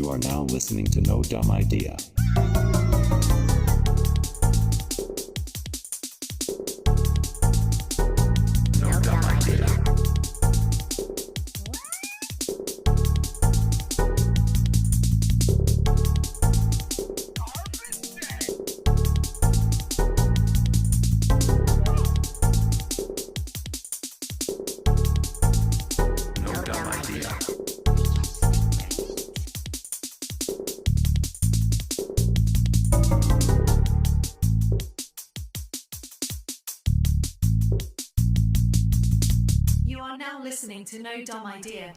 You are now listening to No Dumb Idea. No Dumb Idea. No Dumb Idea. You are now listening to No Dumb Idea.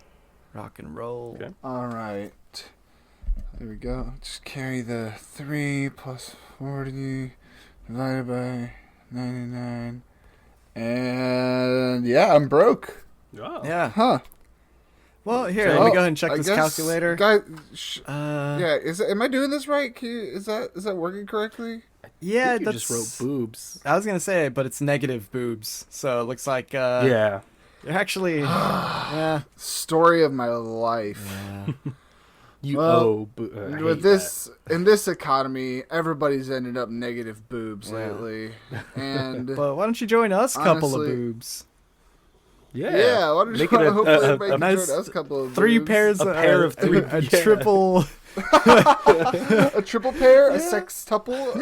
Rock and roll. Okay. All right. There we go. Just carry the 3 plus 40 divided by 99. And yeah, I'm broke. Oh. Yeah. Huh. Well, here, So- let me go ahead and check I this guess, calculator. Guy, Uh, yeah, am I doing this right? Is that working correctly? yeah, You that's. just wrote boobs. I was gonna say, but it's negative boobs, so it looks like Yeah. you're actually, yeah, Story of my life. yeah. You Well, owe With this in this economy, everybody's ended up negative boobs Wow. lately, and But why don't you join us, couple of Honestly, boobs? Yeah. why don't you Make it a- hopefully a- everybody a can nice join us, couple of 3 boobs. pairs, A pair of three- a yeah. triple. A triple pair, a sextuple of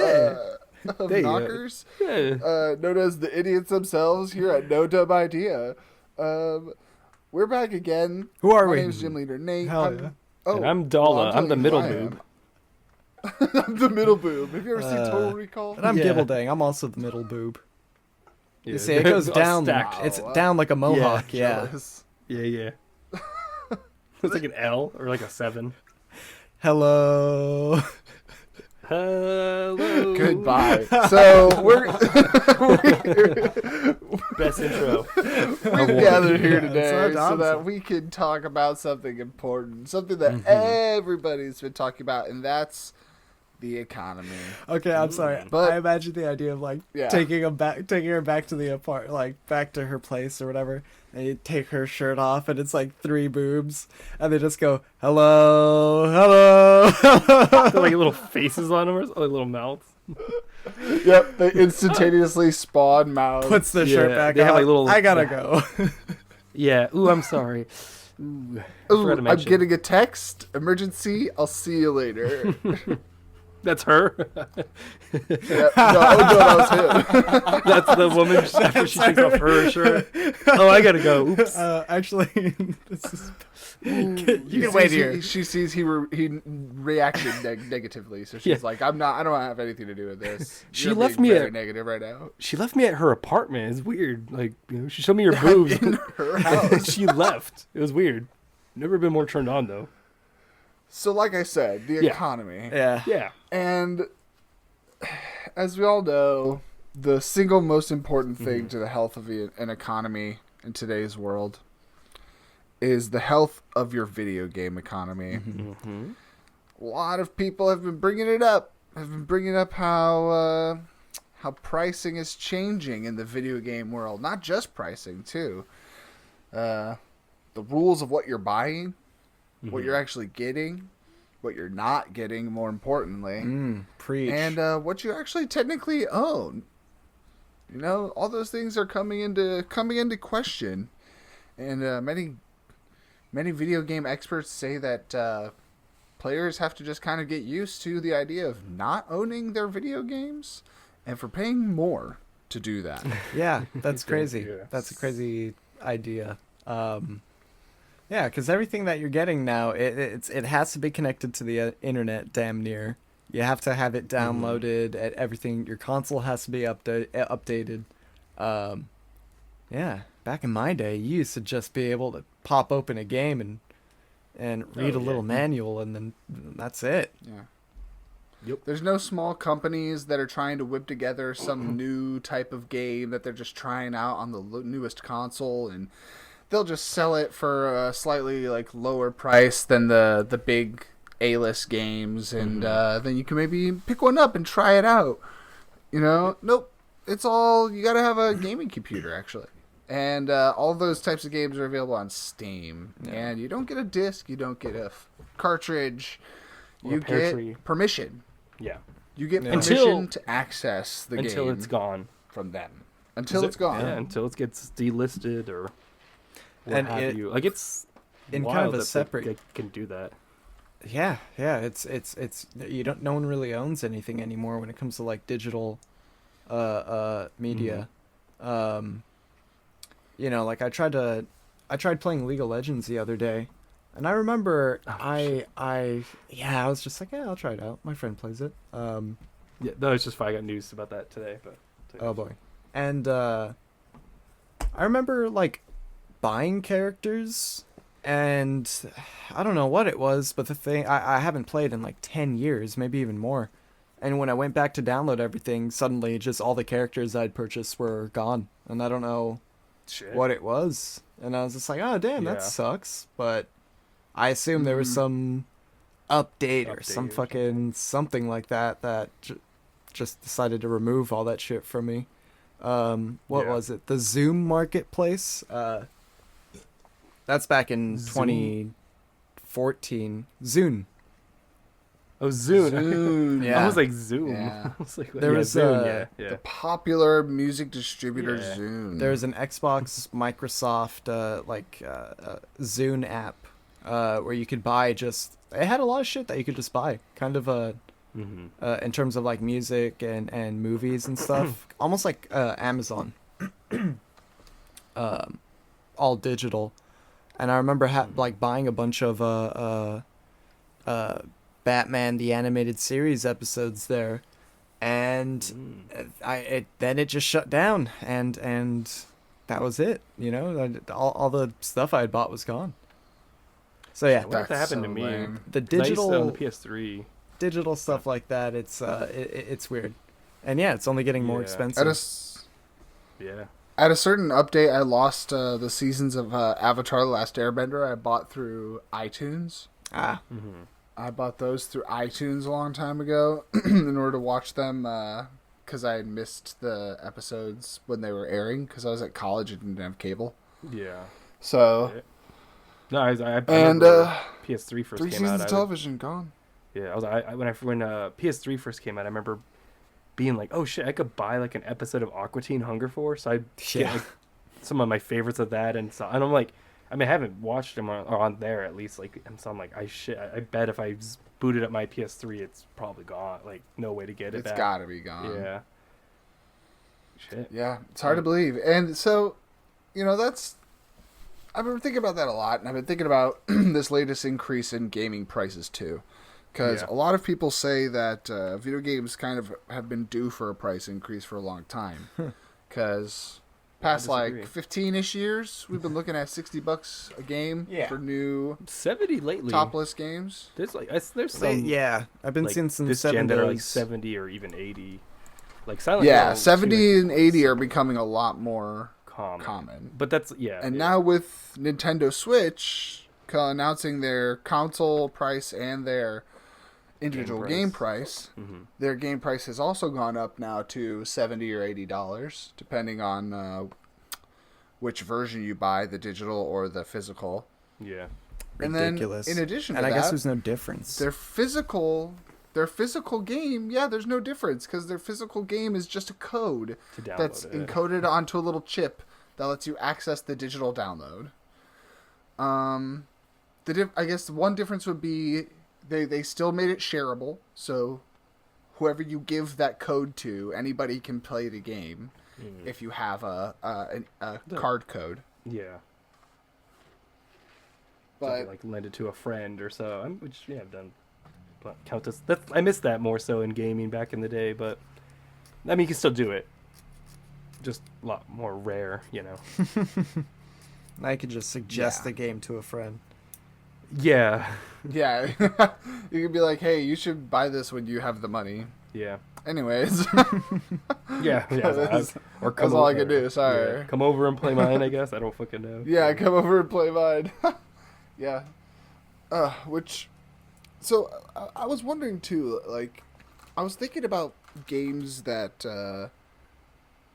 There you go. knockers, Yeah. known as the idiots themselves here at No Dumb Idea. We're back again. Who are My we? name's Gymleader Hell Nate. yeah. And I'm Dala. I'm the telling you middle who I boob. am. I'm the middle boob. Have you ever seen Total Recall? And I'm Yeah. Gibbledang. I'm also the middle boob. Yeah. You see, it goes All down. stacked. It's Wow. down like a mohawk. Yeah. Jealous. Yeah. It's like an L or like a 7. Hello. Hello. Goodbye. So we're Best intro. we've gathered here Yeah, today it's so awesome. that we can talk about something important, something that Mm-hmm. everybody's been talking about, and that's the economy. Okay, I'm sorry. But- I imagine the idea of like Yeah. taking her back to the apart, like back to her place or whatever, and you take her shirt off, and it's like 3 boobs, and they just go, "Hello, hello." They're like little faces on them or like little mouths. Yep, they instantaneously spawn mouths. Puts the shirt Yeah, back they have, on. like, little- I gotta go. Yeah. Ooh, I'm sorry. Ooh, I Ooh, forgot to I'm mention. getting a text. Emergency. I'll see you later. That's her. Yep. No, that was him. That's the woman after she takes off her shirt. Oh, I gotta go. Oops. Actually, this is. You He can wait sees here. She sees he reacted negatively, so she's Yeah. like, I don't have anything to do with this. She You're left being me very at- negative right now. She left me at her apartment. It's weird. Like, she showed me her boobs. In her and house. she left. It was weird. Never been more turned on though. So, like I said, the Yeah. economy, Yeah. Yeah. and as we all know, the single most important thing to the health of an economy in today's world is the health of your video game economy. Mm-hmm. A lot of people have been bringing it up. How pricing is changing in the video game world. Not just pricing, too. The rules of what you're buying, what you're actually getting, what you're not getting, more importantly, Preach. and what you actually technically own. You know, all those things are coming into question, and many video game experts say that players have to just kind of get used to the idea of not owning their video games and for paying more to do that. Yeah, that's crazy. Yeah. That's a crazy idea. Yeah, because everything that you're getting now, it has to be connected to the internet. Damn near, you have to have it downloaded. At everything, your console has to be updated. Yeah, back in my day, you used to just be able to pop open a game and read a little manual, and then that's it. Yeah. Yep. There's no small companies that are trying to whip together some new type of game that they're just trying out on the newest console, and they'll just sell it for a slightly like lower price than the big A-list games, and then you can maybe pick one up and try it out. You know, nope. It's all, you gotta have a gaming computer, actually. And all those types of games are available on Steam. Yeah. And you don't get a disc, you don't get a cartridge, Or you a pear get tree. permission. Yeah. You get Yeah. permission to access the game Until it's gone. from them. Until it's gone. Yeah, until it gets delisted or what And have you. Like, it's in kind wild of a that separate- they can do that. Yeah, it's you don't no one really owns anything anymore when it comes to like digital media. You know, like I tried playing League of Legends the other day, and I remember I was just like, yeah, I'll try it out. My friend plays it. Yeah, no, it's just fine. I got news about that today, but Oh boy. And I remember like buying characters, and I don't know what it was, but the thing I haven't played in like 10 years, maybe even more. And when I went back to download everything, suddenly just all the characters I'd purchased were gone, and I don't know shit. what it was. And I was just like, oh damn, Yeah. that sucks. But I assume there was some update or some Update or fucking something like that just decided to remove all that shit from me. What Yeah. was it? The Zoom Marketplace. That's back in Zoom? 2014. Zune. Oh, Zune. Zune. Yeah. I was like Zoom. Yeah. I was like, There was, Zune. Yeah. The popular music distributor Yeah. Zune. There's an Xbox Microsoft Zune app where you could buy just. It had a lot of shit that you could just buy. Kind of in terms of like music and movies and stuff, almost like Amazon, all digital. And I remember like buying a bunch of Batman the Animated Series episodes there, and then it just shut down, and that was it. You know, all the stuff I had bought was gone. So yeah, I wonder if that That's happened to so me. lame. the 'Cause I used to digital on the PS3. digital stuff like that, it's weird, and yeah, it's only getting more Yeah. expensive. Yeah. At a certain update, I lost the seasons of Avatar: The Last Airbender I bought through iTunes. Mm-hmm. I bought those through iTunes a long time ago in order to watch them because I had missed the episodes when they were airing because I was at college and didn't have cable. Yeah. So, No, I and remember PS3 first 3 came seasons out. of I was- television gone. Yeah, when PS3 first came out, I remember being like, "Oh shit, I could buy like an episode of Aqua Teen Hunger Force." I get Yeah. like some of my favorites of that, and I'm like, I mean, I haven't watched them on there at least, like, and so I'm like, I bet if I booted up my PS3, it's probably gone. Like, no way to get it It's back. got to be gone. Yeah. Shit. Yeah, it's hard to believe. And so, I've been thinking about that a lot, and I've been thinking about this latest increase in gaming prices too. Because Yeah. a lot of people say that video games kind of have been due for a price increase for a long time. Because past disagree. like 15-ish years, we've been looking at $60 a game Yeah. for new 70 lately. topless games. There's like there's some Yeah, I've been like, seeing some this gen that are like 70s. 70 or even 80. Like Silent Yeah, Hill 70 seems and 80 are becoming a lot more common. common. But that's And yeah. now with Nintendo Switch announcing their console price and their individual game price, Mm-hmm. their game price has also gone up now to $70 or $80, depending on which version you buy, the digital or the physical. Yeah. Ridiculous. And then, in addition to and I that, guess there's no difference. their physical game, yeah, there's no difference because their physical game is just a code To download that's it. encoded onto a little chip that lets you access the digital download. I guess the one difference would be they still made it shareable, so whoever you give that code to, anybody can play the game if you have a card code. Yeah. But like lend it to a friend or so. Which yeah, I've done countless. I miss that more so in gaming back in the day, but I mean you can still do it. Just a lot more rare, you know. I could just suggest Yeah. the game to a friend. Yeah. yeah, you could be like, "Hey, you should buy this when you have the money." Yeah. Anyways, Yeah. That's- or that's all I over- can do, sorry. yeah, come over and play mine, I guess. I don't fucking know. yeah, come over and play mine. Yeah, so I was wondering too. Like, I was thinking about games that are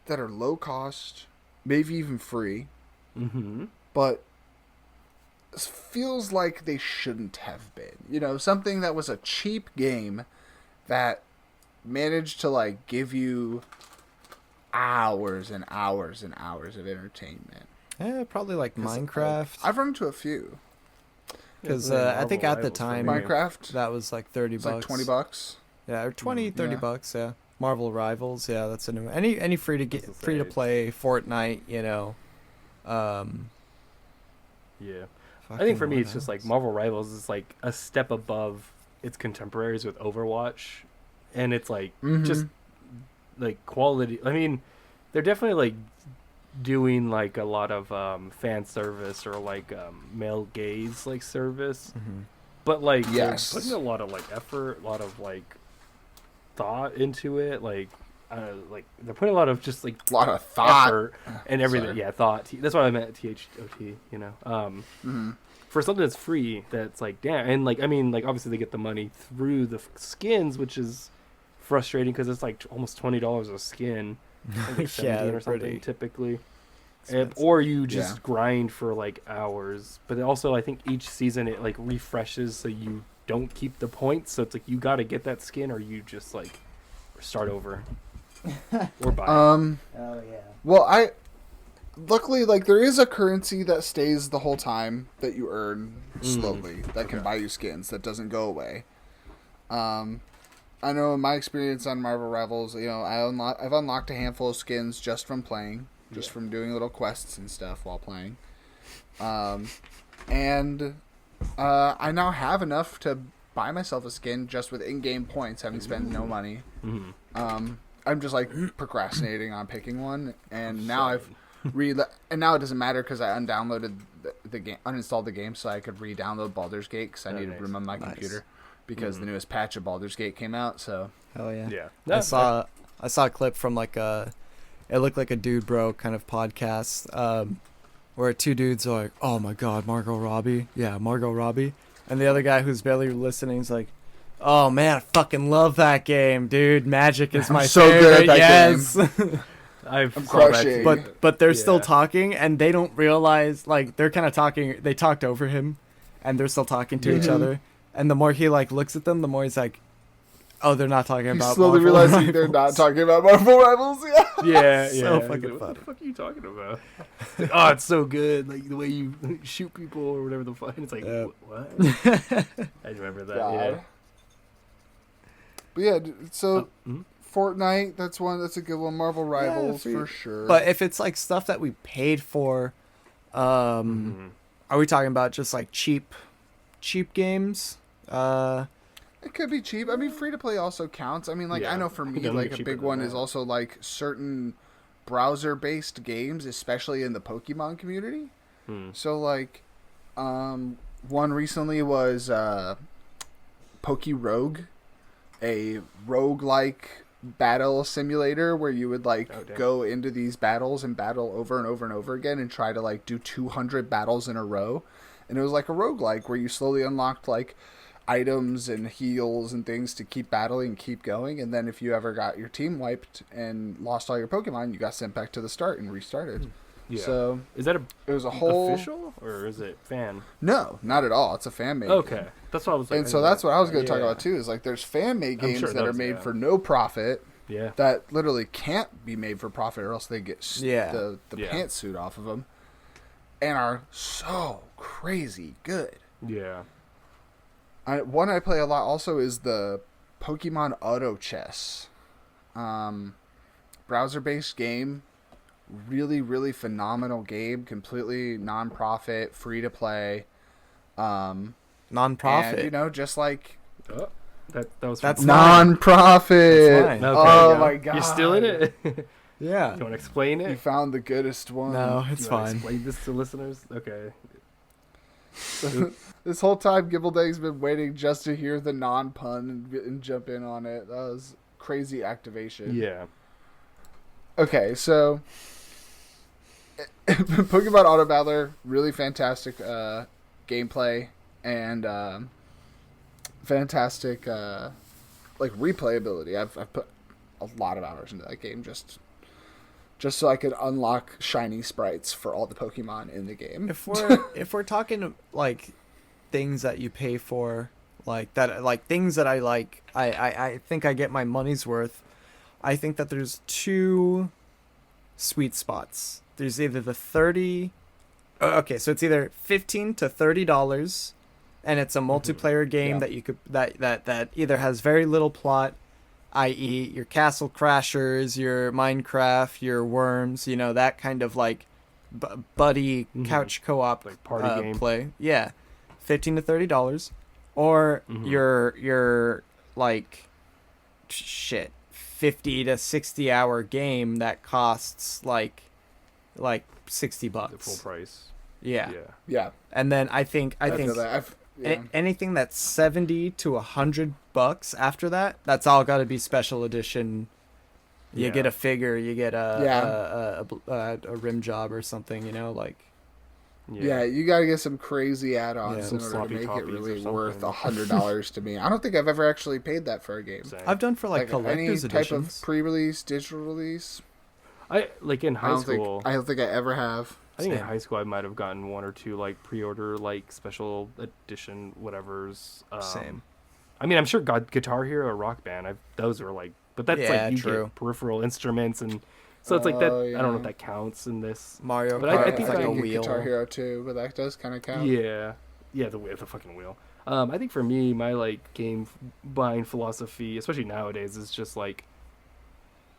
low cost maybe even free, but it feels like they shouldn't have been. You know, something that was a cheap game that managed to like give you hours and hours and hours of entertainment. Probably like Minecraft. I've run into a few. Because Yeah, I think at the Rivals for time, me. Minecraft, that was like 30 it's bucks. like $20. Yeah, or 20, 30 yeah. bucks, yeah. Marvel Rivals, yeah, that's a new one. Any free to get That's the free to same. play Fortnite, you know. Yeah. I fucking think for me, what it's just like else? Marvel Rivals is like a step above its contemporaries with Overwatch, and it's like just like quality. I mean, they're definitely like doing like a lot of fan service or like male gaze like service, but like Yes. they're putting a lot of like effort, a lot of like thought into it. Like they're putting a lot of just like A lot of thought. effort and everything. Sorry. Yeah, thought. That's what I meant. THOT. You know. For something that's free, that's like damn, and like I mean, like obviously they get the money through the skins, which is frustrating because it's like almost $20 a skin, I think Yeah, 17 they're or something pretty typically. expensive. Or you just Yeah. grind for like hours, but also I think each season it like refreshes so you don't keep the points. So it's like you got to get that skin, or you just like start over or buy. Oh yeah. Well, luckily, like, there is a currency that stays the whole time that you earn slowly that can buy you skins that doesn't go away. I know in my experience on Marvel Rivals, you know, I've unlocked a handful of skins just from playing, just from doing little quests and stuff while playing. And I now have enough to buy myself a skin just with in-game points, having spent no money. I'm just like procrastinating on picking one, and now I've and now it doesn't matter because I undownloaded the game, uninstalled the game, so I could re-download Baldur's Gate because I needed nice. room on my computer because the newest patch of Baldur's Gate came out. So Hell yeah. Yeah. I saw a clip from like it looked like a Dude Bro kind of podcast, where two dudes are like, oh my god, Margot Robbie, yeah, Margot Robbie, and the other guy who's barely listening is like, oh man, I fucking love that game, dude. Magic is my so favorite. good at that yes. I'm saw that crushing. too. but they're still Yeah. talking, and they don't realize, like, they're kind of talking. They talked over him, and they're still talking to each other. And the more he like looks at them, the more he's like, oh, they're not talking he's about. slowly Marvel realizing they're not Rivals. talking about Marvel Rivals. Yeah. Yeah, So yeah. fucking What funny. the fuck are you talking about? It's like, oh, it's so good. Like the way you shoot people or whatever the fuck. It's like, Yeah. what? I remember that. God. Yeah. But yeah, so mhm. Fortnite, that's a good one. Marvel Rivals free. for sure. But if it's like stuff that we paid for, are we talking about just like cheap games? it could be cheap. I mean, free to play also counts. I mean, like Yeah. I know for me, It doesn't like get a cheaper big than one is that. also like certain browser-based games, especially in the Pokemon community. So like, one recently was Poke Rogue, a roguelike battle simulator where you would like Oh, damn. go into these battles and battle over and over and over again and try to like do 200 battles in a row. And it was like a roguelike where you slowly unlocked like items and heals and things to keep battling and keep going. And then if you ever got your team wiped and lost all your Pokemon, you got sent back to the start and restarted. Yeah. So Is that it was a whole official or is it fan? No, not at all. It's a fan made Okay, game. that's what I was like. And so that's what I was going to talk Yeah. about too. Is like there's fan made I'm games sure that are those, made yeah. for no profit Yeah. that literally can't be made for profit, or else they get Yeah. the Yeah. pantsuit off of them, and are so crazy good. Yeah. One I play a lot also is the Pokemon Auto Chess, browser-based game. Really, really phenomenal game. Completely non-profit, free to play. Non-profit. And, you know, just like Oh, that was That's from- not- non-profit. That's mine. Okay, Oh yeah. my god! You're still in it. You yeah. want to explain You it? found the goodest one. No, it's You wanna fine. Explain this to listeners. Okay. This whole time, Gibbledang's been waiting just to hear the non-pun and jump in on it. That was crazy activation. Yeah. Okay, so Pokemon Auto Battler, really fantastic gameplay and fantastic like replayability. I've put a lot of hours into that game just just so I could unlock shiny sprites for all the Pokemon in the game. If we're talking like things that you pay for, like that, like things that I like, I think I get my money's worth. I think that there's two sweet spots. There's either the 30. Okay, so it's either $15 to $30, and it's a multiplayer game that you could that either has very little plot, i.e., your Castle Crashers, your Minecraft, your Worms, you know, that kind of like buddy couch co-op Like party game. play. Yeah, $15 to $30, or your like shit 50 to 60 hour game that costs like $60. The full price. Yeah. Yeah. And then I think anything that's 70 to $100 after that, that's all got to be special edition. You get a figure, you get a rim job or something, you know, like. Yeah, you gotta get some crazy add-ons Yeah. in Some order to sloppy make it topies or really something. worth $100 to me. I don't think I've ever actually paid that for a game. Same. I've done for like any collector's type editions. of pre-release, digital release. I like in I high don't school. think I don't think I ever have. I think in Same. high school I might have gotten one or two like pre-order like special edition whatever's. Same. I mean, I'm sure Guitar Hero or Rock Band. Those are like, but that's Yeah, like you true. get peripheral instruments and so it's like that. Oh, I don't know yeah. if that counts in this. Mario But Kart, I it's think like I a get wheel. Guitar Hero too, but that does kind of count. Yeah, the fucking wheel. I think for me, my like game buying philosophy, especially nowadays, is just like,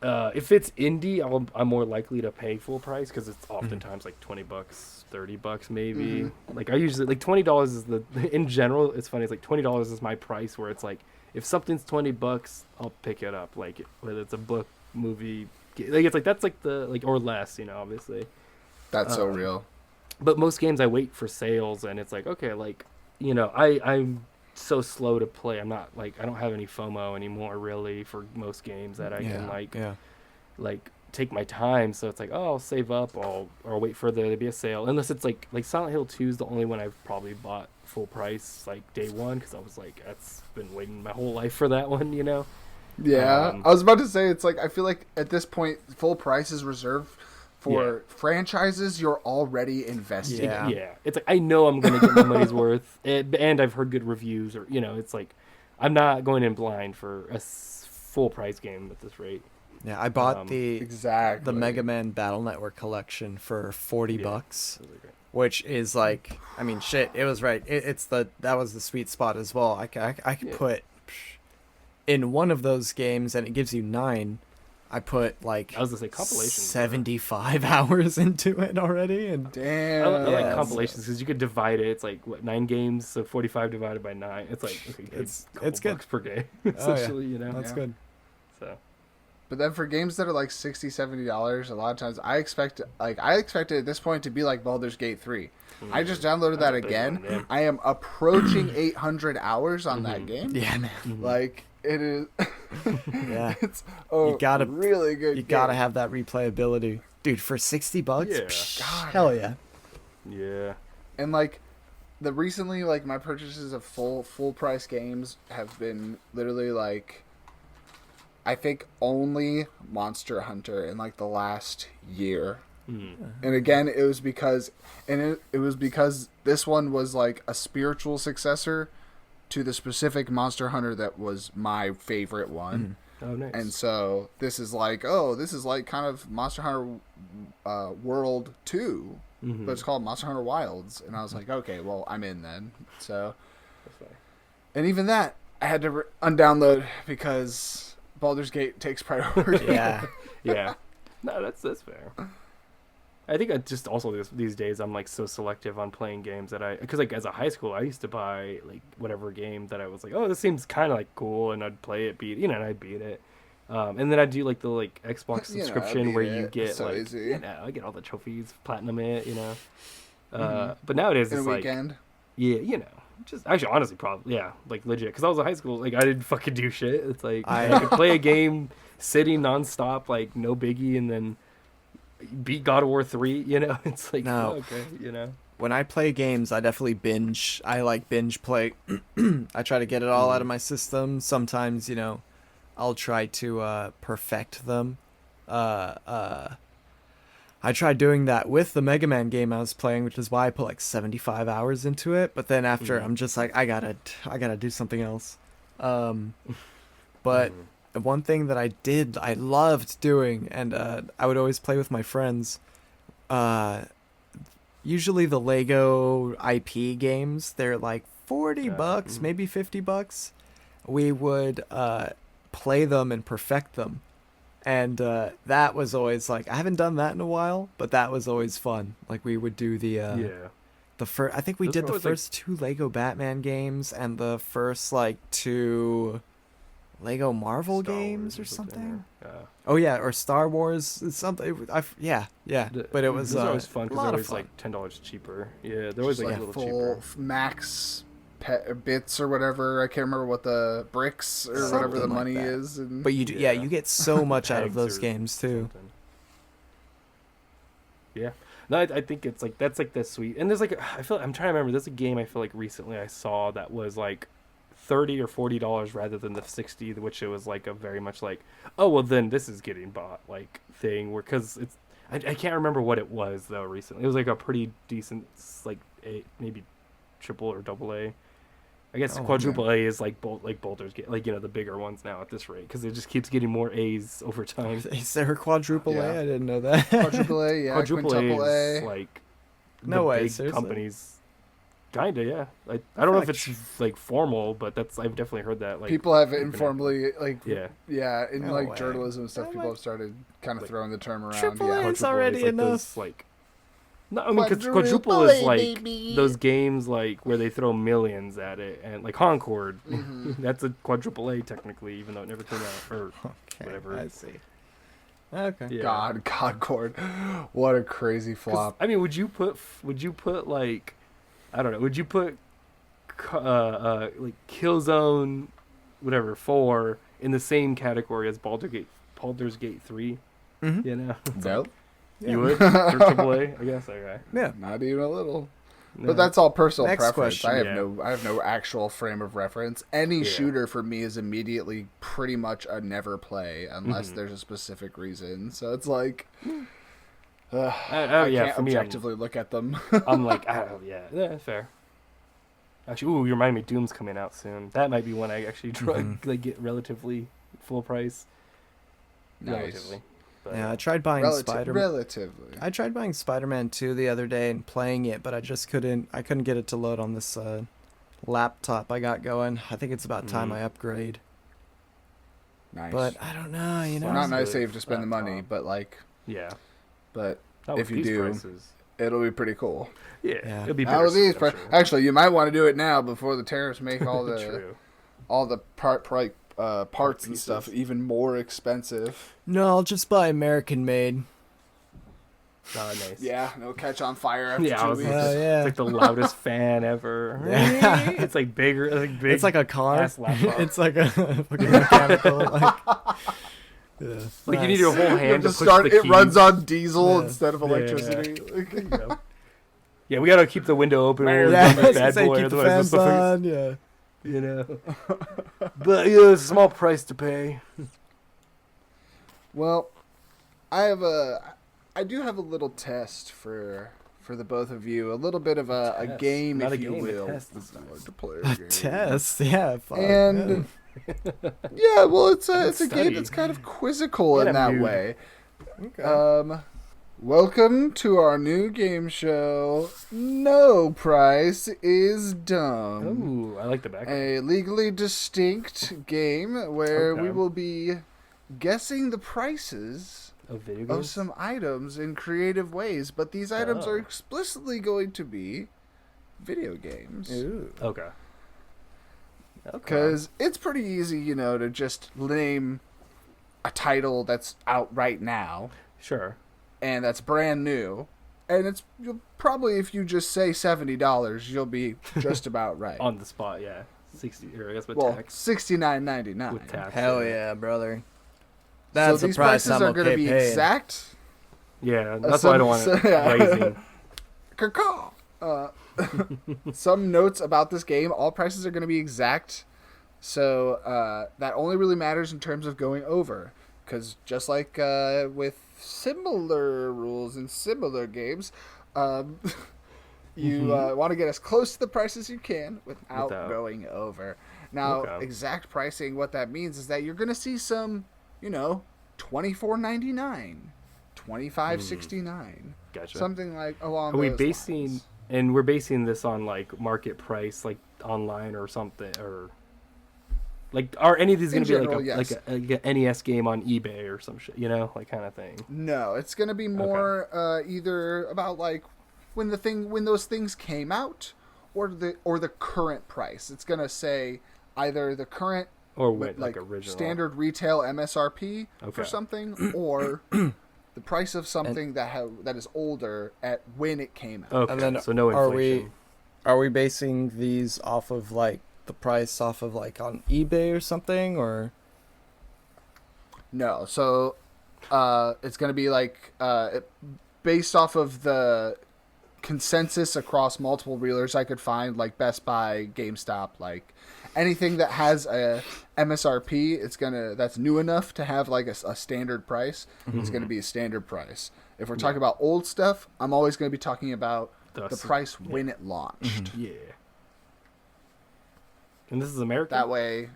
if it's indie, I'm more likely to pay full price because it's oftentimes like $20, $30 maybe. Like I usually like $20 is in general. It's funny. It's like $20 is my price where it's like if something's $20, I'll pick it up. Like whether it's a book, movie, like it's like that's like the like or less, you know, obviously. That's so real. But most games I wait for sales and it's like, okay, like, you know, I'm so slow to play. I'm not like, I don't have any FOMO anymore really for most games that I can like take my time. So it's like, oh, I'll save up or wait for there to be a sale. Unless it's like Silent Hill 2 is the only one I've probably bought full price like day one. Cause I was like, that's been waiting my whole life for that one, you know? Yeah, I was about to say it's like I feel like at this point full price is reserved for franchises you're already invested in. Yeah, it's like I know I'm gonna get my money's worth, and I've heard good reviews, or you know, it's like I'm not going in blind for a full price game at this rate. Yeah, I bought Exactly. the Mega Man Battle Network collection for $40, Those are great. which is like, I mean, shit. It was right. That was the sweet spot as well. I could put in one of those games, and it gives you 9. I put like I was gonna say compilations. 75 hours into it already, and Damn. I like Yeah, compilations because you could divide it. It's like what 9 games, so 45 divided by 9. It's like okay, It's couple good. bucks per game, yeah. essentially. You know, that's Yeah. good. so But then for games that are like $60, $70, a lot of times I expect it at this point to be like Baldur's Gate 3. I just downloaded That's that a big again. one, yeah. I am approaching 800 hours on that game. Yeah, man. Like it is. Yeah. It's You gotta- really good. You gotta game. have that replayability, dude. For $60, Yeah. psh, God. hell yeah. yeah, And like the recently like my purchases of full price games have been literally like I think only Monster Hunter in like the last year. And again, it was because this one was like a spiritual successor to the specific Monster Hunter that was my favorite one. oh nice. And so this is like kind of Monster Hunter World 2, but it's called Monster Hunter Wilds. And I was like, okay, well, I'm in then. So, That's fine. and even that, I had to undownload because Baldur's Gate takes priority. Yeah. Yeah, no, that's fair. I think I just also these days I'm like so selective on playing games that because like as a high school I used to buy like whatever game that I was like, oh, this seems kind of like cool, and I'd play it, and I'd beat it, and then I'd do like the like Xbox You know, subscription beat where it. you get So like easy. I get all the trophies, platinum it, but nowadays In it's a like weekend. just actually honestly probably like legit because I was in high school, like I didn't fucking do shit. It's like I- I could play a game sitting nonstop, like no biggie, and then beat God of War 3, it's like No. okay, When I play games, I definitely binge. I like binge play. I try to get it all out of my system. Sometimes, I'll try to perfect them. I tried doing that with the Mega Man game I was playing, which is why I put like 75 hours into it. But then after, I'm just like, I gotta do something else. But one thing that I loved doing, and I would always play with my friends. Usually the Lego IP games, they're like $40, maybe $50. We would play them and perfect them. And that was always like, I haven't done that in a while, but that was always fun. Like we would do the first, I think we did the first 2 Lego Batman games and the first like 2 Lego Marvel games or something. Oh yeah, or Star Wars. It's something. Yeah. But it was Those are always fun because they're always fun. like $10 cheaper. Yeah, they're always like a little cheaper. Full max bits or whatever. I can't remember what the bricks or Something whatever the like money that. is. And But you you get so much out of Tags those or games too. something. Yeah. No, I think it's like that's like the sweet. And there's like I'm trying to remember. There's a game I feel like recently I saw that was like $30 or $40 rather than the 60, which it was like a very much like, oh well, then this is getting bought like thing. Where because it's I can't remember what it was though. Recently, it was like a pretty decent like maybe triple or double A. I guess quadruple A is like Boulder's Gate, like the bigger ones now at this rate because it just keeps getting more A's over time. Is there a quadruple Yeah. A? I didn't know that. quadruple A, yeah, Quadruple quintuple A is A. like No the way, big seriously? companies. Kinda, yeah. I don't know if like it's like formal, but I've definitely heard that. Like People have internet. informally like Yeah. in No like way. journalism and stuff. I'm People like- have started kind of like, throwing the term around. Triple Yeah. A. It's Quadruple already is like enough. those, like, no, I mean, because Quadruple quadruple is A, like baby. those games like where they throw millions at it, and like Concord, that's a quadruple A technically, even though it never came out or Okay, whatever. I see. Okay. Yeah. God, Concord, what a crazy 'Cause, flop. I mean, would you put like, I don't know, would you put like Killzone, whatever 4 in the same category as Baldur's Gate 3? Mhm. You know, Nope, you would for triple A, I guess. Okay. Yeah. not even a little. No. But that's all personal Next preference. question. I have no actual frame of reference. Any Yeah. shooter for me is immediately pretty much a never play unless Mm-hmm. there's a specific reason. So it's like Oh I yeah, can't for me, objectively look at them. I'm like, oh yeah, fair. Actually, ooh, you remind me, Doom's coming out soon. That might be one I actually try like get relatively full price. Nice. Relatively. But, Yeah, I tried buying Spider-Man. Relatively. I tried buying Spider-Man 2 the other day and playing it, but I just couldn't get it to load on this laptop I got going. I think it's about time I upgrade. Nice. But I don't know, you know. We're not nice Really save to spend the money, laptop. but like, yeah. but Not if with you these do, prices. it'll be pretty cool. Yeah, Yeah. it'll be Not better. with these I'm prices. sure. Actually, you might want to do it now before the tariffs make all the True. parts and pieces. stuff even more expensive. No, I'll just buy American made. Nice. Yeah, no catch on fire after Yeah, I 2 was weeks. Oh, yeah. It's like the loudest fan ever. Yeah. It's like bigger, like big. It's like a car. ass laptop. It's like a fucking mechanical like. Yeah. Like you need your whole You have hand to to push start. the It keys. runs on diesel Yeah. instead of Yeah. electricity. There you go. Yeah, we gotta keep the window open when we're Yeah, done I with was gonna bad say, boy. keep the Otherwise, fans this motherfucker's- on. Yeah. you know. But yeah, it's a small price to pay. Well, I do have a little test for the both of you. A little bit of a Test. game, Not if a you game, a will. test this time. Multiplayer game. Test. Yeah. Fuck. And yeah, well, it's a Study. game that's kind of quizzical And in I'm that new. way. yeah. Okay. Welcome to our new game show. No price is dumb. Ooh, I like the back. A legally distinct game where we Okay. will be guessing the prices Of video of games. some items in creative ways, but these items are Oh. explicitly going to be video games. Ooh. Okay. Because it's pretty easy, to just name a title that's out right now Sure. and that's brand new. And you'll probably, if you just say $70, you'll be just about right. On the spot, yeah. 60, or I guess with Well, tax. $69.99. With tax. Hell yeah, brother. That's So a these price prices I'm are okay going to be paying. exact. Yeah, that's why I don't want it yeah. rising. Caw-caw. Some notes about this game. All prices are going to be exact. So that only really matters in terms of going over. because just like with similar rules in similar games, you want to get as close to the price as you can without going over. Now, exact pricing, what that means is that you're going to see some, $24.99, $25.69, Gotcha. something like along. Are we those basing lines. and we're basing this on like market price, like online or something, or like are any of these going to be general, like a NES game on eBay or some shit, like kind of thing? No, it's going to be more either about like when those things came out, or the current price. It's going to say either the current Or with like original standard retail MSRP for something, or the price of something that is older at when it came out. Okay, And then so no inflation. Are we basing these off of like the price off of like on eBay or something, or? No, so it's going to be like based off of the consensus across multiple reelers I could find, like Best Buy, GameStop, like anything that has a MSRP, that's new enough to have like a standard price. It's going to be a standard price. If we're talking about old stuff, I'm always going to be talking about the price when it launched. Yeah. And this is American. That way.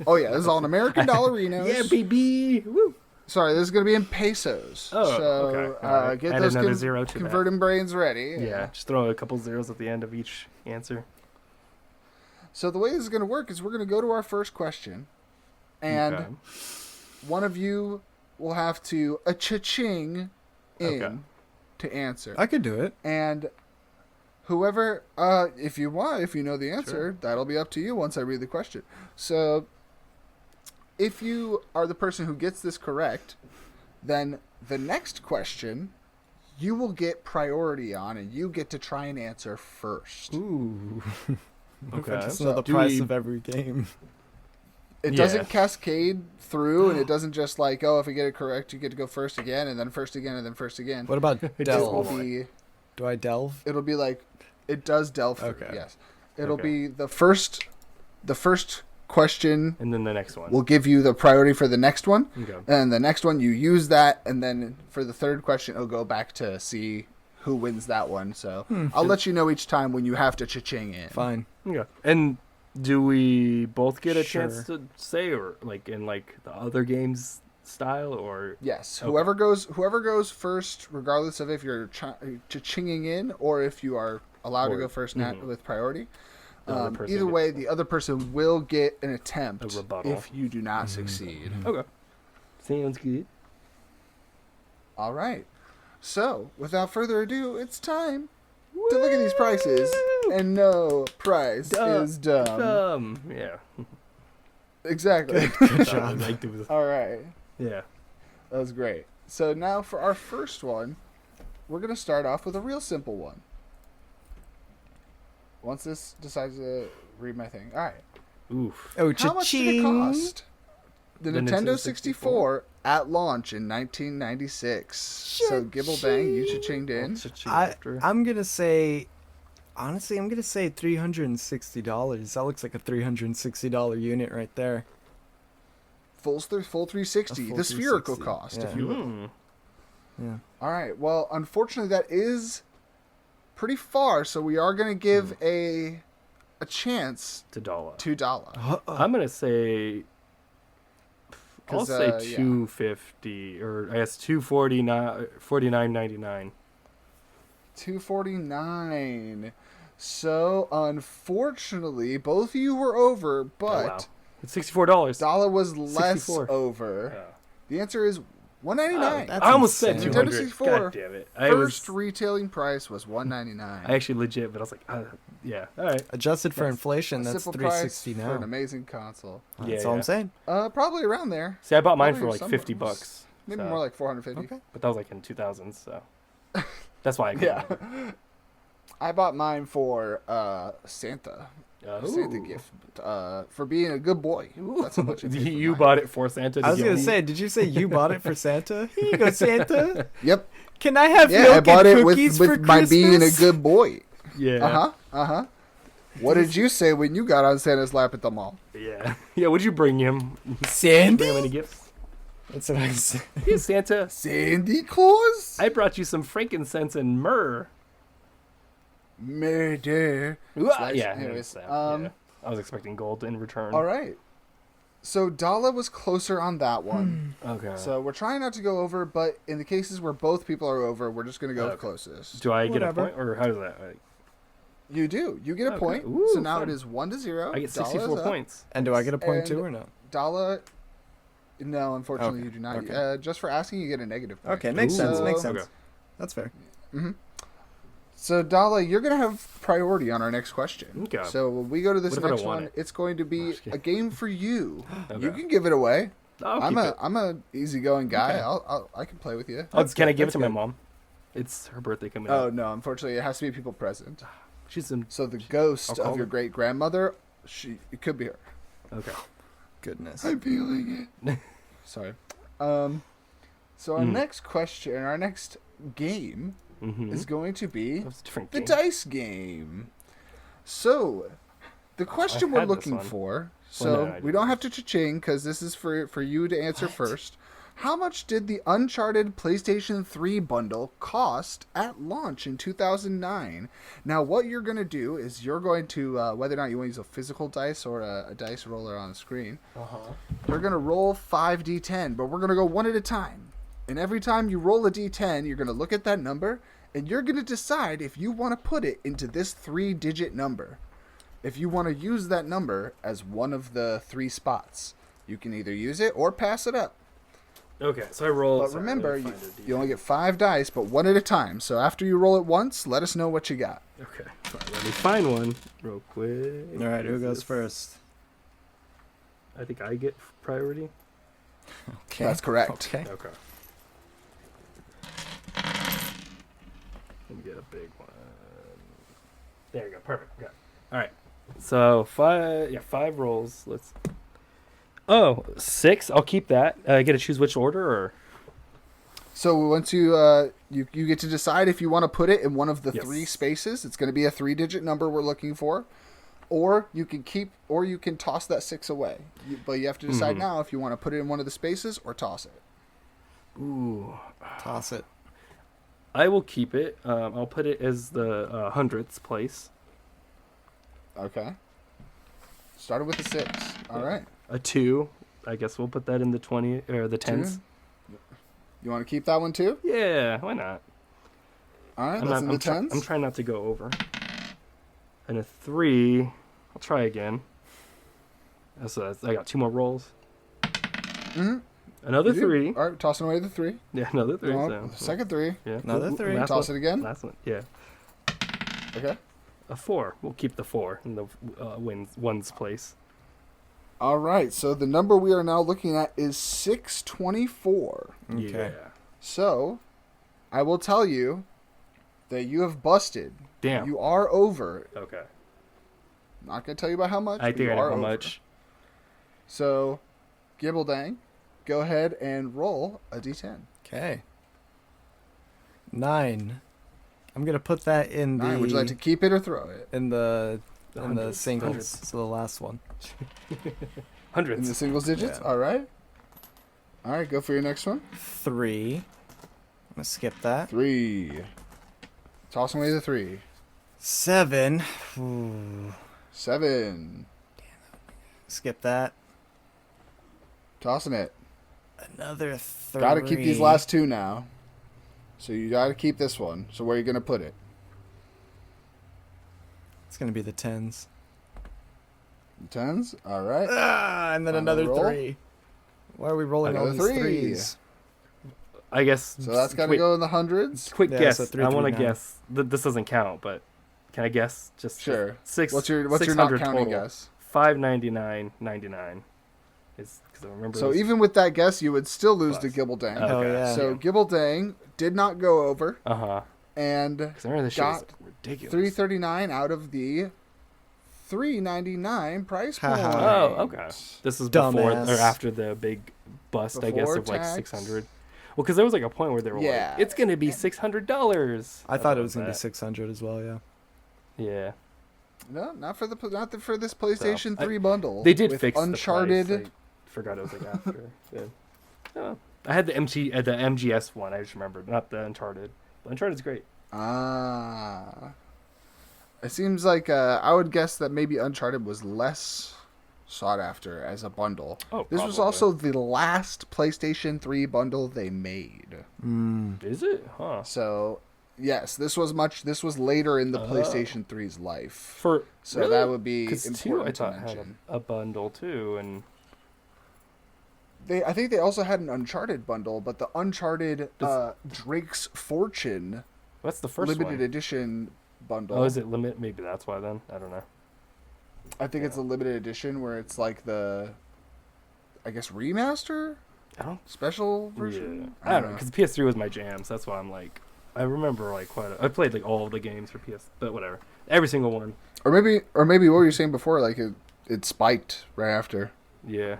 Oh yeah, this is all in American dollarinos. Yeah, baby. Woo. Sorry, this is going to be in pesos. Oh, so, okay. All right. Get Add those another zero to that. converting brains ready. Yeah, just throw a couple zeros at the end of each answer. So the way this is going to work is we're going to go to our first question, and one of you will have to cha-ching in to answer. I could do it. And whoever, if you know the answer, that'll be up to you once I read the question. So if you are the person who gets this correct, then the next question you will get priority on, and you get to try and answer first. Ooh. Okay. I just know the price of every game. It doesn't cascade through, and it doesn't just like, if you get it correct, you get to go first again, and then first again, and then first again. What about delve? Do I delve? It'll be like, it does delve through, Okay. yes. It'll be the first question, and then the next one will give you the priority for the next one, Okay. and the next one you use that, and then for the third question, it'll go back to see who wins that one. So I'll let you know each time when you have to cha-ching in. Fine. Okay. And do we both get a Sure. chance to say, or like in like the other games style, or Yes, Okay. whoever goes first, regardless of if you're cha-chinging in or if you are allowed to go first with priority. The other person Either gets way, the other person will get an attempt a rebuttal. if you do not succeed. Okay. Sounds good. All right. So, without further ado, it's time to look at these prices, and no price is dumb. Yeah. Exactly. Good job. All right. Yeah. That was great. So now for our first one, we're going to start off with a real simple one. Once this decides to read my thing. All right. Oof. Oh, How much did it cha-ching. cost? The Nintendo 64 at launch in 1996. So Gibbledang, you cha-chinged in. I'm gonna say, honestly, I'm gonna say $360. That looks like a $360 unit right there. Full 360. A full The spherical 360, cost, yeah. if you will. Yeah. All right. Well, unfortunately, that is pretty far. So we are going to give a chance to Dala. to Dala. I'm gonna say. I'll 'Cause, say yeah. 250, or I guess 249.99. 249. So unfortunately, both of you were over, but Oh, wow. It's $64. Dala was less 64. over. Yeah. The answer is $199. That's I almost said insane. 200. Nintendo 64. God damn it. First retailing price was $199. I actually legit, but I was like, yeah, all right. Adjusted for inflation, A that's simple price $360 for an now. amazing console. That's all I'm saying. Probably around there. See, I bought mine Probably for like somewhere- $50. Maybe so- more like 450. Okay. But that was like in 2000s, so that's why I got Yeah. I bought mine for Santa. it. Santa gift for being a good boy. That's how much it paid for You mine. bought it for Santa. to I was give gonna me? say, did you say you bought it for Santa? Here you go, Santa. Yep. Can I have Yeah, milk I bought and it cookies for with my being a Christmas? good boy. Yeah. What did you say when you got on Santa's lap at the mall? Yeah. Yeah. Would you bring him? Bring him any Sandy? gifts? That's what I said. Hey, Santa. Sandy Claus? I brought you some frankincense and myrrh. Murder. Yeah. Anyways, yeah. I was expecting gold in return. all right. So Dala was closer on that one. Okay. So we're trying not to go over, but in the cases where both people are over, we're just going to go with Okay. closest. Do I get Whatever. a point, or how does that? You do. You get a Okay. point. Ooh, So now fun. it is 1-0. I get Dala's 64 up. points. And do I get a point And- too or no? Dala, no, unfortunately Okay. you do not. Okay. Just for asking, you get a negative point. Okay, makes sense. Ooh. Makes sense. Okay. That's fair. So Dala, you're gonna have priority on our next question. Okay. So when we go to this What if I don't next want one, it? it's going to be just a kidding. game for you. You Okay. can give it away. I'll I'm keep a it. I'm a easygoing guy. Okay. I can play with you. Can I give it That's to my good. mom? It's her birthday coming Oh up. no, unfortunately, it has to be people present. She's in. So the ghost I'll call of your her. great grandmother, it could be her. Okay. Goodness. I'm feeling it. Sorry. So our next question, our next game, Mm-hmm. is going to be That's a different the game. dice game. So, the question we're had this looking one. for. So Well, no, I we didn't. don't have to cha-ching because this is for you to answer first. How much did the Uncharted PlayStation 3 bundle cost at launch in 2009? Now, what you're going to do is you're going to, whether or not you want to use a physical dice or a dice roller on the screen, you're going to roll 5d10, but we're going to go one at a time. And every time you roll a d10, you're going to look at that number, and you're going to decide if you want to put it into this 3-digit number. If you want to use that number as one of the 3 spots, you can either use it or pass it up. Okay, so I roll. But sorry, remember, let me you, find a you D10. only get 5 dice, but one at a time. So after you roll it once, let us know what you got. Okay, sorry, let me find one real quick. All right, who What is goes this? first? I think I get priority. Okay. That's correct. Okay. Okay. Let me get a big one. There you go. Perfect. Okay. All right. So 5 rolls. Let's. Oh, 6. I'll keep that. I get to choose which order, or So once you you get to decide if you want to put it in one of the Yes. 3 spaces. It's going to be a 3-digit number we're looking for, or you can toss that 6 away. But you have to decide now if you want to put it in one of the spaces or toss it. ooh, Toss it. I will keep it. I'll put it as the hundredths place. Okay. Started with a 6. All right. A 2. I guess we'll put that in the 20 or the 10s. You want to keep that one too? Yeah, why not? All right. That's in the 10s. I'm trying not to go over. And a 3. I'll try again. So I got 2 more rolls. Mm-hmm. Another You do. 3. All right. Tossing away the 3. Yeah, another 3. Well, So, second 3. yeah. Another Ooh, 3. last Toss one. it again. Last one. Yeah. Okay. A 4. We'll keep the 4 in the ones place. All right. So the number we are now looking at is 624. Okay. Yeah. So, I will tell you that you have busted. Damn. You are over. Okay. Not gonna tell you about how much. I but think you I know are how over. much. So, Gibbledang, go ahead and roll a d10. Okay. 9. I'm gonna put that in 9. the Would you like to keep it or throw it? in the The in the hundreds. singles. Hundreds. So the last one. In Hundreds. the singles digits. Yeah. All right. All right. Go for your next one. 3. I'm gonna skip that. 3. Tossing away the 3. 7. Ooh. 7. Skip that. Tossing it. Another 3. Got to keep these last 2 now. So you got to keep this one. So where are you gonna put it? It's gonna be the 10s. 10s. All right. Ah, and then Final another roll. 3. Why are we rolling all Another these 3. 3s? I guess. So that's got to quick, go in the hundreds. Quick Yeah, guess. so 3, I want 3, to 9. guess. This doesn't count, but can I guess? Just Sure. Six. What's your not 600 counting total. guess? 599.99. Is because I remember. So it was- even with that guess, you would still lose to Plus. Gibbledang. Okay. Oh yeah. So Gibbledang did not go over, Uh-huh. and Because I remember this shit was got ridiculous. 339 out of the 399 price point. Haha. Oh, okay. This is before Dumbass. or after the big bust, I guess, Before of like tax? 600. Well, because there was like a point where they were Yeah. like, "It's gonna be $600." I thought it was gonna be that. 600 as well. Yeah. Yeah, No, not for this PlayStation So, 3 bundle. they did with fix Uncharted. The price. I forgot it was like after. Yeah. Oh, I had the MGS one. I just remembered, not the Uncharted. But Uncharted's great. Ah. It seems like I would guess that maybe Uncharted was less sought after as a bundle. Oh, this was probably. also the last PlayStation 3 bundle they made. Is it? Huh. So, yes, this was later in the PlayStation 3's life. So really? that would be 'Cause important 2, I to thought, had mention. a bundle too, and I think they also had an Uncharted bundle, but the Uncharted Drake's Fortune what's the first limited one? edition bundle. Oh, is it limit? Maybe that's why then. I don't know. I think it's a limited edition where it's like the, I guess, remaster I don't. special Yeah. version. I don't know, because PS3 was my jam, so that's why I'm like, I remember like I played like all of the games for PS, but whatever, every single one. Or maybe what you were saying before, like it spiked right after. Yeah.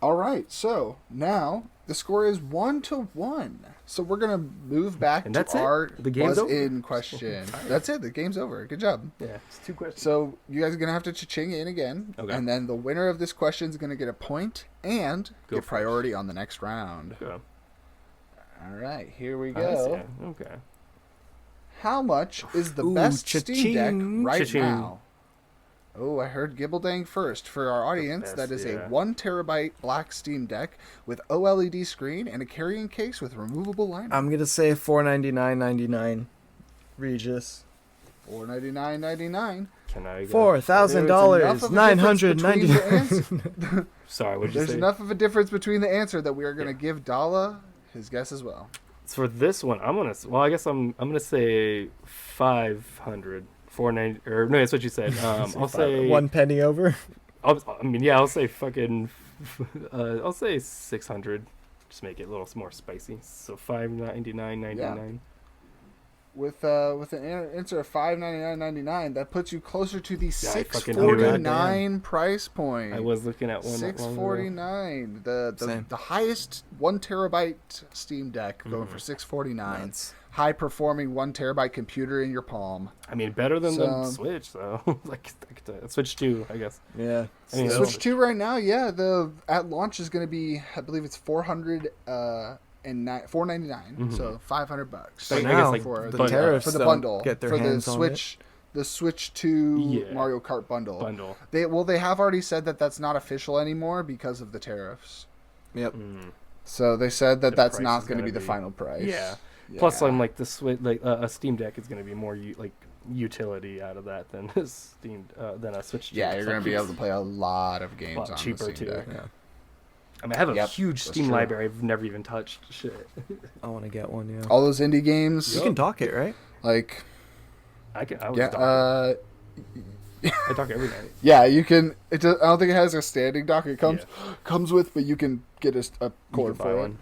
All right, so now the score is 1-1. So we're gonna move back And to that's it? our The game's over? in question. That's it. The game's over. Good job. Yeah. It's 2 questions. So you guys are gonna have to cha-ching in again, Okay. and then the winner of this question is gonna get a point and Go get first. priority on the next round. Go. All right, here we I go. see. Okay. How much is the Ooh, best Steam Deck cha-ching. right Cha-ching. now? Oh, I heard Gibbledang first. For our audience, best, that is yeah. a 1 terabyte black Steam Deck with OLED screen and a carrying case with removable liner. I'm gonna say $499.99. Regis. $499.99. Can I? Go? $4,000. $999. Sorry. What did you There's say? enough of a difference between the answer that we are going to give Dala his guess as well. For this one, I'm gonna. Well, I guess I'm gonna say 500. 490. Or no, that's what you said. I'll say 1 penny over. I'll say fucking. I'll say 600. Just make it a little more spicy. So $599.99. With an answer of $599.99, that puts you closer to the I fucking knew it. $649 price point. I was looking at one. not long ago. $649. The Same. highest 1 terabyte Steam Deck going for $649. Nuts. High performing 1 terabyte computer in your palm. I mean, better than the So- Switch though. like Switch 2, I guess. Yeah. I mean, Switch 2 right now, yeah, the at launch is going to be, I believe it's $499, so $500. But Right I guess, now, like, for the but- tariffs for the don't bundle get their for the hands on Switch, the Switch 2 Yeah. Mario Kart bundle. Bundle. They have already said that that's not official anymore because of the tariffs. it. Yep. So they said that The that's price not is going to gonna be the be- final price. Yeah. Plus, Yeah. I'm like the Switch, like a Steam Deck is going to be more like utility out of that than a than a Switch. 2. Yeah, you're It's going like to be able to play a lot of games lot on cheaper, the Steam too. Deck. Yeah. I mean, I have a Yep, huge that's Steam true. library I've never even touched. Shit. I want to get one. Yeah. All those indie games, You can dock it, right? like, I was yeah, I talk every night. yeah, you can. I don't think it has a standing dock. It comes with, but you can get a You cord can buy for one. it.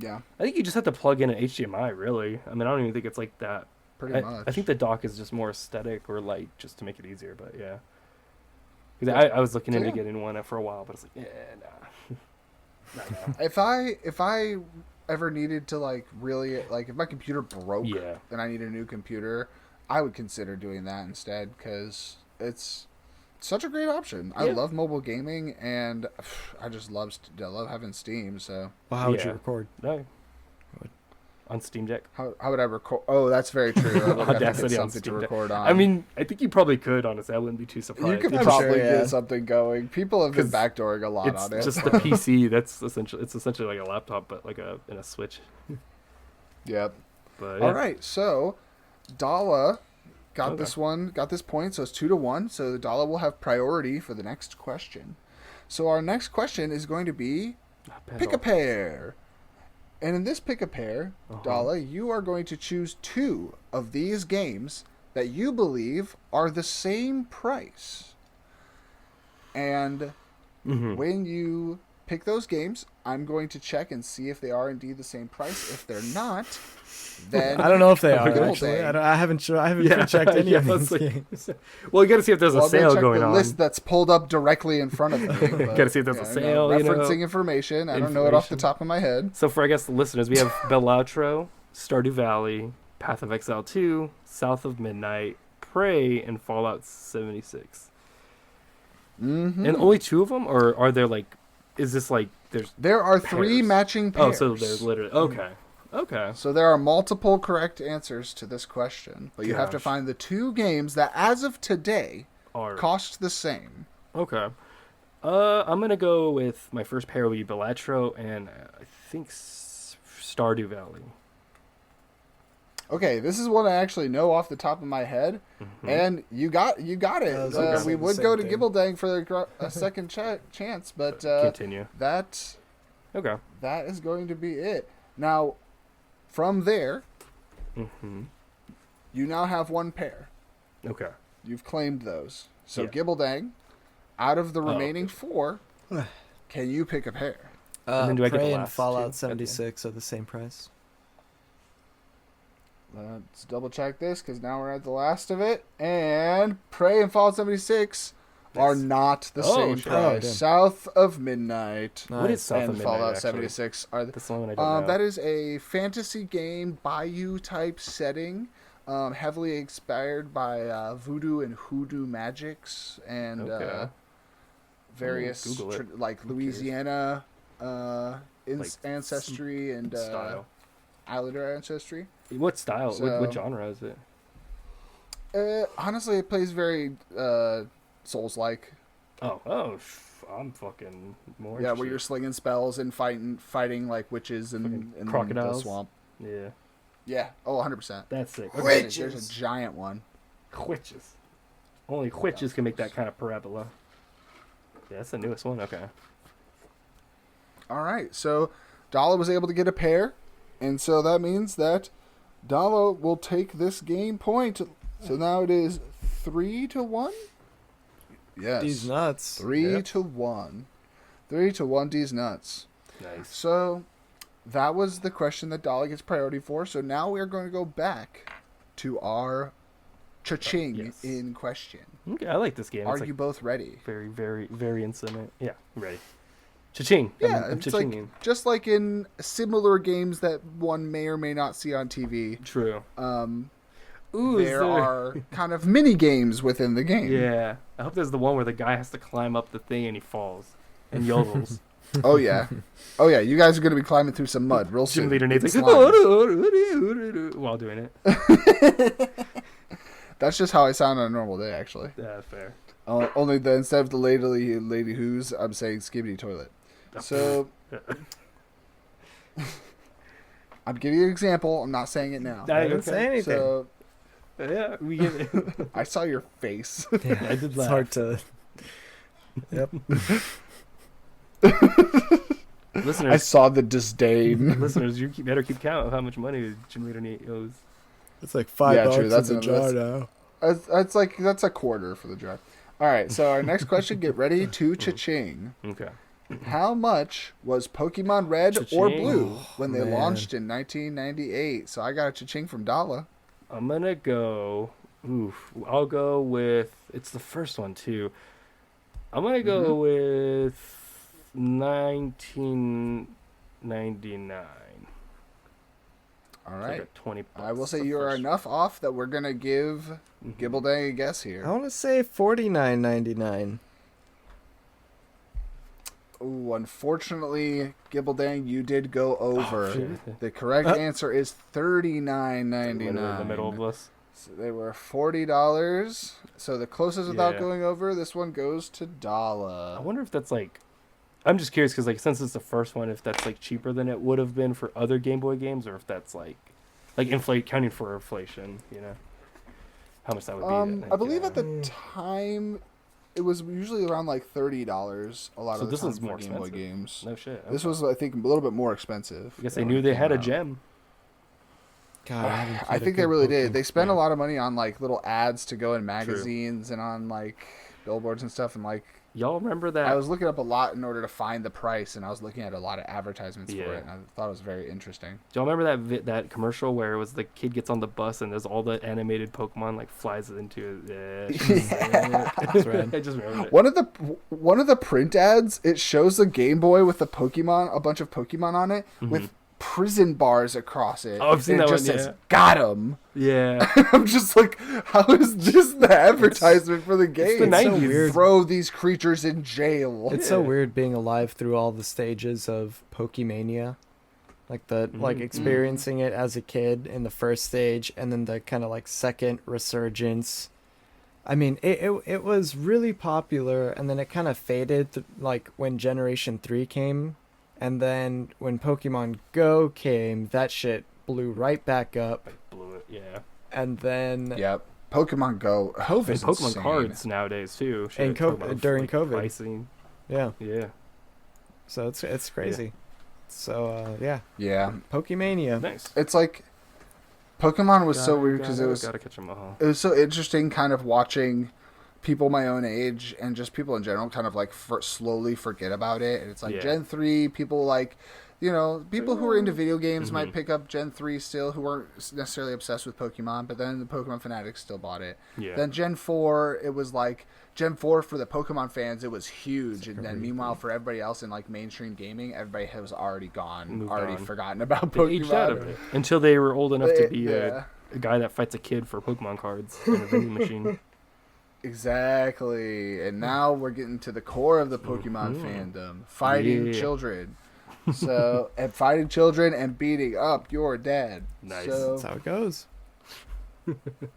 Yeah, I think you just have to plug in an HDMI, really. I mean, I don't even think it's like that. pretty much. I think the dock is just more aesthetic or light just to make it easier, but yeah. Because I was looking into Yeah. getting one for a while, but it's like, yeah, nah. Not now. If I ever needed to really if my computer broke Yeah. and I need a new computer, I would consider doing that instead because it's such a great option. I Yeah. love mobile gaming and I just love having Steam. So Well, how would Yeah. you record? No. On Steam Deck. how would I record? Oh, that's very true. I would have to get Audacity on something to Steam Deck. record on. I mean, I think you probably could, honestly. I wouldn't be too surprised. you could I'm probably sure, yeah. get something going. People have been 'Cause backdooring a lot It's on it. just the PC. It's essentially like a laptop, but like in a Switch. Yep. But yeah. All right, so Dala got Okay. got this point, so it's 2-1. So Dala will have priority for the next question. So our next question is going to be pick a pair. And in this pick a pair, Dala, you are going to choose 2 of these games that you believe are the same price. And when you pick those games, I'm going to check and see if they are indeed the same price. If they're not, then I don't know if they are Gibbledang. actually. I haven't checked any Yeah, of I these was like- games. Well, you got to see if there's Well, a I'm gonna sale check going the on. list that's pulled up directly in front of me. but, Gotta see if there's a sale, you know. referencing information. I don't know it off the Information. top of my head. So for, I guess, the listeners, we have Bellatro, Stardew Valley, Path of Exile 2, South of Midnight, Prey, and Fallout 76. Mm-hmm. And only 2 of them? Or are there, like... Is this, like, There are 3 pairs. matching pairs. Oh, so there's literally okay. So there are multiple correct answers to this question, but you have to Gosh. find the 2 games that, as of today, Or cost the same. okay. I'm gonna go with my first pair will be Balatro and I think Stardew Valley. Okay, this is one I actually know off the top of my head, and you got it. I was gonna say We the would same go to thing. Gibbledang for a second chance, but Continue. that Okay. is going to be it. Now, from there, Mm-hmm. you now have 1 pair. Okay. You've claimed those. So Yeah. Gibbledang, out of the Oh, remaining 4, can you pick a pair? And then do I get the Prey and last two Fallout at the 76 are the same price. Let's double check this because now we're at the last of it. And Prey and Fallout 76 are not the Oh, same shit. Oh, price. damn. South of Midnight What is South of and Midnight, Fallout actually? 76 are That's the one I don't know. that is a fantasy game bayou type setting, heavily inspired by voodoo and hoodoo magics and Okay. various Google it. like I'm curious. Louisiana Like, ancestry and style. Islander ancestry. What style? So- what genre is it? Honestly, it plays very Souls-like. I'm fucking more. Yeah, where you're interested. slinging spells and fighting like witches in the crocodiles. swamp. Yeah, Yeah. Oh, 100%. that's sick. There's a giant one. Witches. Only witches can make that kind of parabola. Yeah, that's the newest one. Okay. All right. So Dala was able to get a pair, and so that means that Dala will take this game point. So now it is 3-1. Yes. These nuts. 3-1. 3-1. These nuts. Nice. So that was the question that Dolly gets priority for. So now we're going to go back to our cha-ching yes. in question. Okay, I like this game. Are It's like you both ready? very, very, very intimate. Yeah, ready. Cha-ching. Yeah, I'm it's like cha-chinging. just like in similar games that one may or may not see on TV. True. There is there- are kind of mini games within the game. Yeah. I hope there's the one where the guy has to climb up the thing and he falls and yodels. Oh yeah. Oh yeah. You guys are going to be climbing through some mud real soon. GymleaderNate's like, Slime. while doing it. That's just how I sound on a normal day, actually. Yeah, fair. Only that instead of the lady who's, I'm saying skibbity toilet. So I'm giving you an example. I'm not saying it now. I didn't say anything. So Yeah, we get it. I saw your face. Yeah, I did it's laugh. hard to. Yep. I Listeners, saw the disdain. listeners, you better keep count of how much money GymleaderNate owes. It's like $5 Yeah, true, that's in the jar enough. now. That's a quarter for the jar. All right, so our next question, get ready to cha-ching. Okay. How much was Pokemon Red or Cha-ching. Blue when they man. launched in 1998? So I got a cha-ching from Dala. I'm gonna go. I'll go with. It's the first one too. I'm gonna go with 1999. All It's right. like a 20 I will bucks, say the you are first enough off that we're going to give one. Gibbledang a guess I here. want to say $49.99. Ooh, unfortunately, Gibbledang, you did go over. shit. The correct answer is $39.99. Literally in the middle of us. So they were $40. So the closest without Yeah. going over, this one goes to I Dala. wonder if that's like. I'm just curious because like since it's the first one, if that's like cheaper than it would have been for other Game Boy games, or if that's like counting for inflation, you know, how much that would be. I believe at the time it was usually around like $30 a lot So of the this time one's for more Game Boy expensive. games. No shit. This okay. was, I think, a little bit more expensive. I guess they when knew it they came had a out. gem. God, I haven't I played a think they good really did. Pokemon. They spent a Yeah. lot of money on like little ads to go in magazines and on like billboards and stuff. And like Y'all remember that? I was looking up a lot in order to find the price, and I was looking at a lot of advertisements for Yeah. it, and I thought it was very interesting. Do y'all remember that commercial where it was the kid gets on the bus and there's all the animated Pokemon like flies into it? Yeah, That's right. I just remembered it. One of the print ads, it shows the Game Boy with the Pokemon, a bunch of Pokemon on it, with prison bars across it. Oh, I've seen and that it just one, says, yeah. "Got him." Yeah. I'm just like, how is this the advertisement for the game? the 90s. so weird. Throw these creatures in jail. It's so weird being alive through all the stages of Pokemania. Like experiencing it as a kid in the first stage, and then the kind of like second resurgence. I mean, it was really popular, and then it kind of faded like when Generation 3 came, and then when Pokemon Go came, that shit blew right back up. Blew it, yeah. And then Yep. Pokemon Go. And COVID. Pokemon cards nowadays, too. Shit, And talk about, during like, COVID. Pricing. yeah, Yeah. so it's crazy. So yeah, Yeah. Pokemania. Nice. It's like Pokemon was so weird because Gotta catch 'em all. it was so interesting kind of watching people my own age and just people in general kind of like slowly forget about it. And it's like Yeah. Gen 3, people like, people who are into video games might pick up Gen 3 still who weren't necessarily obsessed with Pokemon, but then the Pokemon fanatics still bought it. Yeah. Then Gen 4, it was like, Gen 4 for the Pokemon fans, it was huge. And then meanwhile for everybody else in like mainstream gaming, everybody was already gone, Moved already on. forgotten about They aged out of Pokemon. it. Until they were old enough to be Yeah. a guy that fights a kid for Pokemon cards in a vending machine. Exactly. And now we're getting to the core of the Pokemon fandom. Fighting Yeah. children. So, and fighting children and beating up your dad. Nice. So, That's how it goes.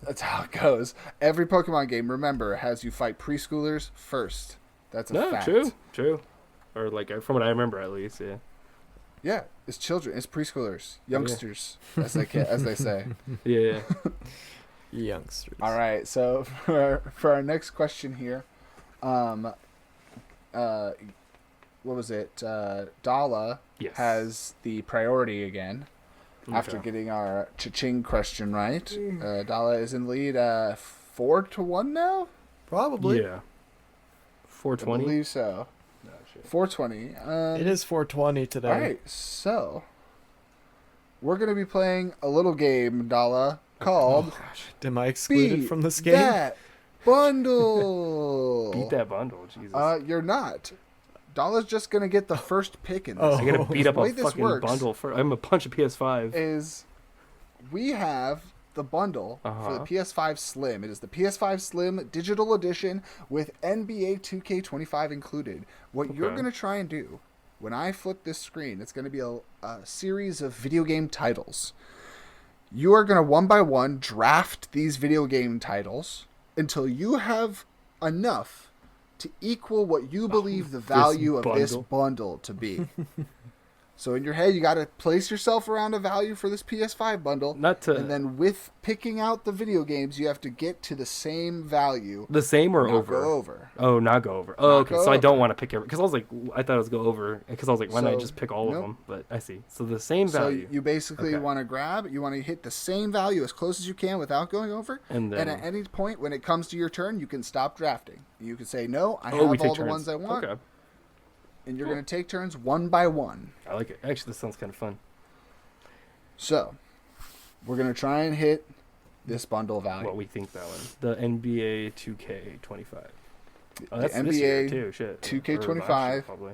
that's how it goes. Every Pokemon game, remember, has you fight preschoolers first. That's a No, fact. true. Or like from what I remember at least, yeah. Yeah, it's children. It's preschoolers. Youngsters, as they say. Yeah. Youngsters. All right, so for our next question here, what was it? Dala Yes. has the priority again after Okay. getting our cha-ching question right. Dala is in lead 4-1 now? Probably. Yeah. I 420. believe so. 420. It is 420 today. All right, so we're going to be playing a little game, Dala, called Am I excluded Beat from this game? That Bundle. Beat that bundle, Jesus. You're not. Dala's just going to get the first pick in this. Oh. I gotta beat up The way a this fucking works bundle for. I'm a punch of PS5. Is we have the bundle for the PS5 Slim. It is the PS5 Slim Digital Edition with NBA 2K25 included. What you're Okay. going to try and do when I flip this screen, it's going to be a series of video game titles. You are going to one by one draft these video game titles until you have enough to equal what you believe the value of this bundle to be. So in your head, you got to place yourself around a value for this PS5 bundle. And then with picking out the video games, you have to get to the same value. The same or not over? Go over. Oh, not go over. Oh, okay. go So I don't over. want to pick every. Because I was like, I thought it was go over. Because I was like, why not So, just pick all of nope. them? But I see. So the same So value. you basically Okay. want to hit the same value as close as you can without going over. And then- at any point when it comes to your turn, you can stop drafting. You can say, no, I we have take all the turns. ones I want. Okay. And you're going to take turns one by one. I like it. Actually, this sounds kind of fun. So we're going to try and hit this bundle value. What we think that one. The NBA 2K25. Oh, The that's this year NBA too. Shit. 2K25. Or last year, probably.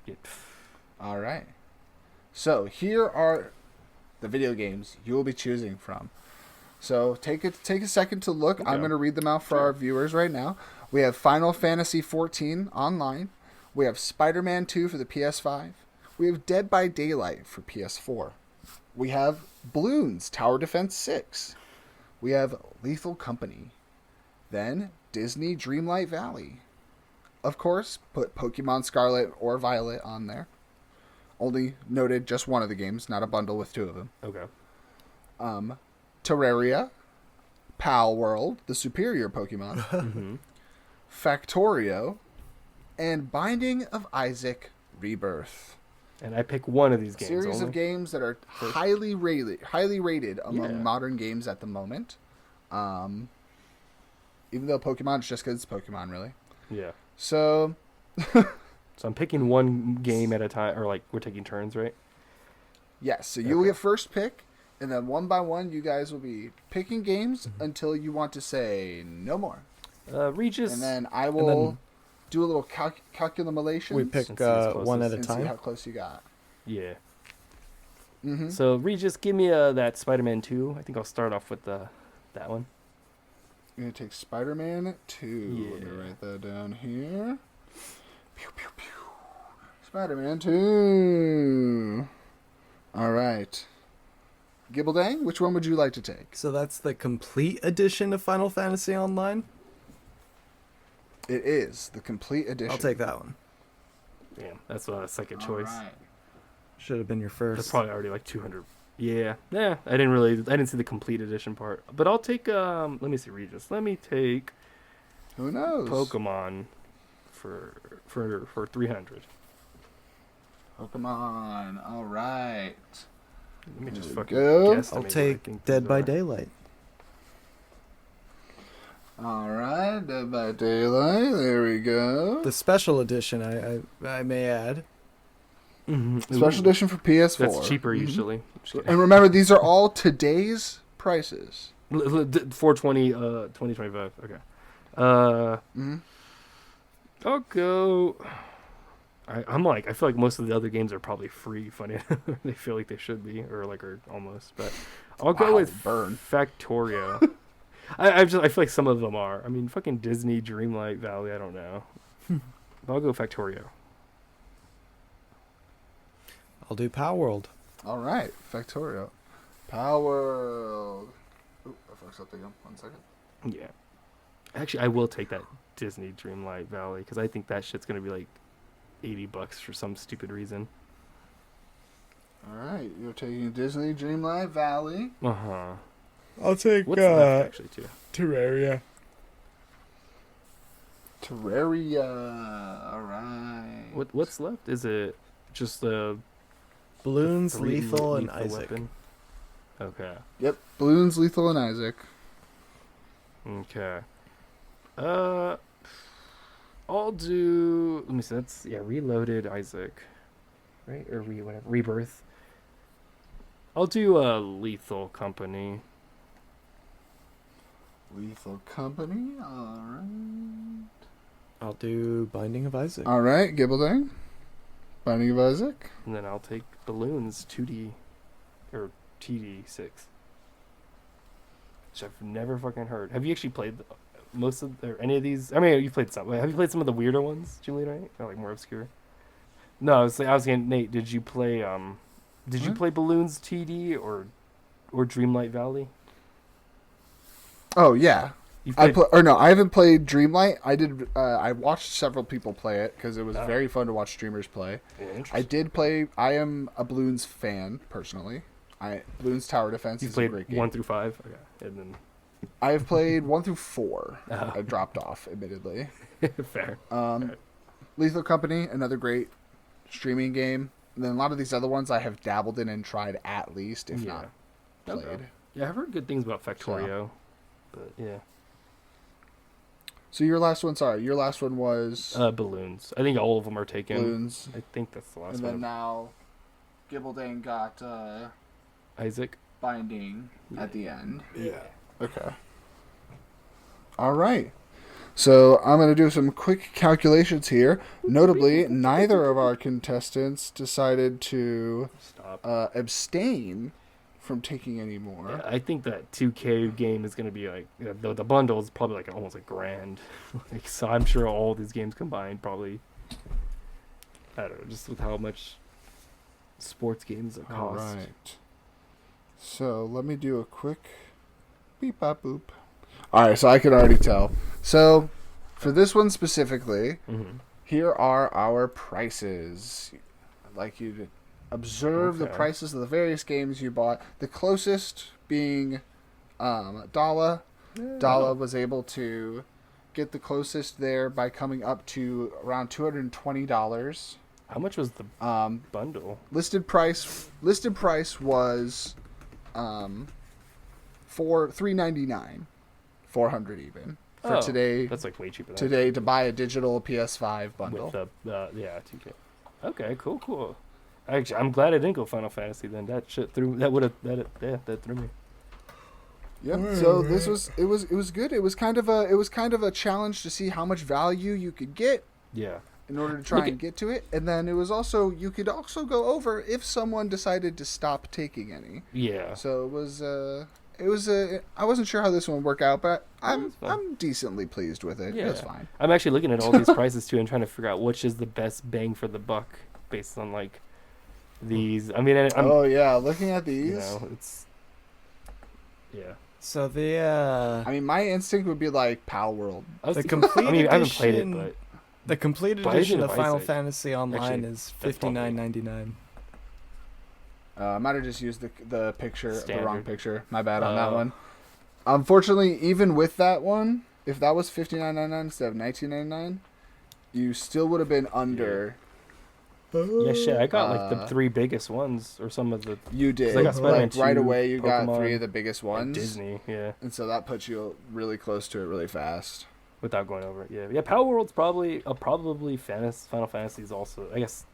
Yeah. All right. So here are the video games you will be choosing from. So take a second to look. Okay. I'm going to read them out for our viewers right now. We have Final Fantasy XIV Online. We have Spider-Man 2 for the PS5. We have Dead by Daylight for PS4. We have Bloons Tower Defense 6. We have Lethal Company. Then Disney Dreamlight Valley. Of course, put Pokemon Scarlet or Violet on there. Only noted just one of the games, not a bundle with two of them. Okay. Terraria, Pal World, the superior Pokemon, Factorio, and Binding of Isaac Rebirth. And I pick one of these games. Series only. of games that are highly rated among Yeah. modern games at the moment. Even though Pokemon is just because it's Pokemon, really. Yeah. So, So I'm picking one game at a time, or like we're taking turns, right? yes. So you will get first pick, and then one by one, you guys will be picking games until you want to say no more. Regis. And then I will do a little calculation. We pick Let's see as close one as- at a and see how time. close you got. Yeah. Mm-hmm. So Regis, give me that Spider-Man 2. I think I'll start off with that one. You're gonna take Spider-Man 2. Let me Yeah. write that down here. Pew, pew, pew. Spider-Man 2. All right. Gibbledang, which one would you like to take? So that's the complete edition of Final Fantasy Online? It is the complete edition. I'll take that one. Damn, that's a second All choice. right. Should have been your first. That's probably already like 200. Yeah. I didn't see the complete edition part. But I'll take let me see Regis. Let me take Who knows? Pokemon for 300. Pokemon. All right. Let me just There we fucking go. guess. I'll take Dead by Daylight. All right. Dead by Daylight. There we go. The special edition, I may add. Special edition for PS4. That's cheaper usually. Just kidding. And remember, these are all today's prices. 420 2025. Okay. Mhm. I'll go. I feel like most of the other games are probably free. Funny, they feel like they should be, or almost. But I'll go Wow, with burn. Factorio. I feel like some of them are. I mean, fucking Disney, Dreamlight Valley. I don't know. But I'll go Factorio. I'll do Power World. All right. Factorio. Power World. Oop, I fucked something up. 1 second. Yeah. Actually, I will take that Disney Dreamlight Valley because I think that shit's gonna be like $80 for some stupid reason. All right. You're taking Disney Dreamlight Valley. Uh huh. I'll take What's left actually too? Terraria. Terraria. All right. What's left? Is it just the Balloons, three Lethal, and Isaac. weapon? Okay. Yep. Balloons, Lethal, and Isaac. Okay. I'll do. Let me see. That's Reloaded Isaac, right? Or whatever. Rebirth. I'll do Lethal Company. Lethal Company. All right. I'll do Binding of Isaac. All right. Gibbledang. Binding of Isaac. And then I'll take Balloons 2D or TD6. Which I've never fucking heard. Have you actually played most of or any of these? I mean, you played some. Have you played some of the weirder ones, GymleaderNate? Or like more obscure? No, I was saying, Nate, did you play What? play Balloons TD or Dreamlight Valley? Oh yeah. You've I played, I haven't played Dreamlight. I did. I watched several people play it because it was very fun to watch streamers play. Yeah, I interesting. did play. I am a Balloons fan personally. Balloons Tower Defense You is a played great game. 1 through 5, okay, and then I have played 1 through 4. Oh. I dropped off, admittedly. fair. Lethal Company, another great streaming game. And then a lot of these other ones I have dabbled in and tried at least, if not played. Okay. Yeah, I've heard good things about Factorio, but yeah, So your last one was Balloons. I think all of them are taken. Balloons. I think that's the last And then one. now Gibbledang got Isaac. Binding at the end. Yeah. Okay. All right. So I'm going to do some quick calculations here. Notably, neither of our contestants decided to Stop. abstain from taking any more. Yeah, I think that 2K game is gonna be like the bundle is probably like almost $1,000. So I'm sure all these games combined probably. I don't know, just with how much sports games it All cost. right. So let me do a quick beep bop boop. All right, so I can already tell. So for this one specifically, here are our prices. I'd like you to observe the Okay. prices of the various games you bought. The closest being Dala. Dala was able to get the closest there by coming up to around $220. How much was the bundle? Listed price was for $399, $400 even for Oh, today. That's like way cheaper than Today to buy a digital PS5 bundle. with the 2K. Okay, cool. Actually, I'm glad I didn't go Final Fantasy then. That shit threw that threw me. Yep. So this was it was good. It was kind of a challenge to see how much value you could get. Yeah. in order to try and get to it. And then it was also, you could also go over if someone decided to stop taking any. Yeah. So it was I wasn't sure how this one would work out, but It's fine. I'm decently pleased with it. Yeah. It was fine. I'm actually looking at all these prices too and trying to figure out which is the best bang for the buck based on like these. I mean, Oh yeah, looking at you these. know, it's yeah. So the I mean, my instinct would be like Pal World. the complete I mean, I haven't played it, edition- but the complete But I edition didn't of buy Final it. Fantasy Online Actually, is that's probably- $59.99. I might have just used the picture, the wrong Standard. picture. My bad on that Oh. one. Unfortunately, even with that one, if that was $59.99 instead of $19.99, you still would have been under. yeah, shit. I got like the Uh, 3 biggest ones or some of the You did. I got Spider-Man Like, right 2, away, you got Pokemon, 3 of the biggest like, ones. Disney. Yeah, And so that puts you really close to it really fast. without going over it. Yeah. Power World's probably Final Fantasy is also. I guess.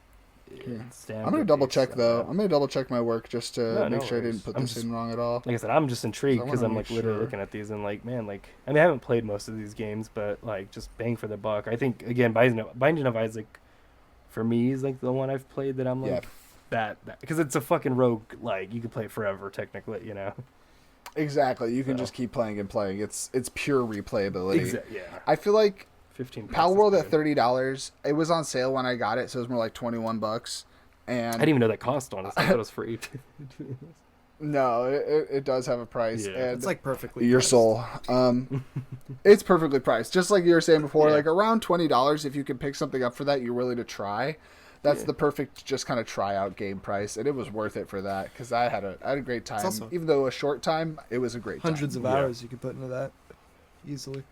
Standard I'm gonna double based check on though. that. I'm gonna double check my work just to No, make no sure I worries. didn't put I'm this just- in wrong at all. Like I said, I'm just intrigued I because wanna I'm like make literally sure. looking at these and like, man, like I mean, I haven't played most of these games, but like just bang for the buck. I think again, Binding of Isaac, for me is like the one I've played that I'm like that because it's a fucking rogue. Like you could play it forever, technically, you know. Exactly. You can So. just keep playing and playing. It's pure replayability. Yeah. I feel like 15. Pal bucks World is at good. $30. It was on sale when I got it, so it was more like $21. And I didn't even know that cost. Honestly, I thought it was free. no, it does have a price. Yeah. And It's like perfectly your priced. soul. It's perfectly priced. Just like you were saying before, Yeah. like around $20. If you can pick something up for that, you're willing to try. That's Yeah. the perfect, just kind of try out game price, and it was worth it for that because I had a great time. also- Even though a short time, it was a great time. Hundreds of Yeah. hours you could put into that easily.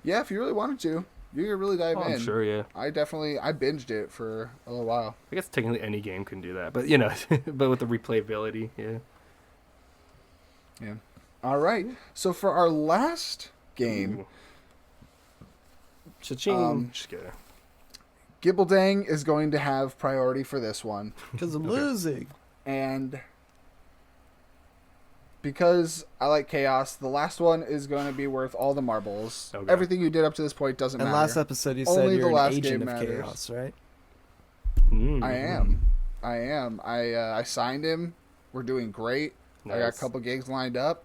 Yeah, if you really wanted to, you could really dive Oh, in. I'm sure. Yeah. I binged it for a little while. I guess technically any game can do that, but you know, but with the replayability, yeah. Yeah. All right. So for our last game, Ooh. Cha-ching. Just kidding. Gibbledang is going to have priority for this one. Because I'm Okay. losing. And because I like chaos, the last one is going to be worth all the marbles. Okay. Everything you did up to this point doesn't And matter. last episode you Only said the you're an last agent game of matters. chaos, right? Mm. I am. I signed him. We're doing great. I got a Nice. couple gigs lined up.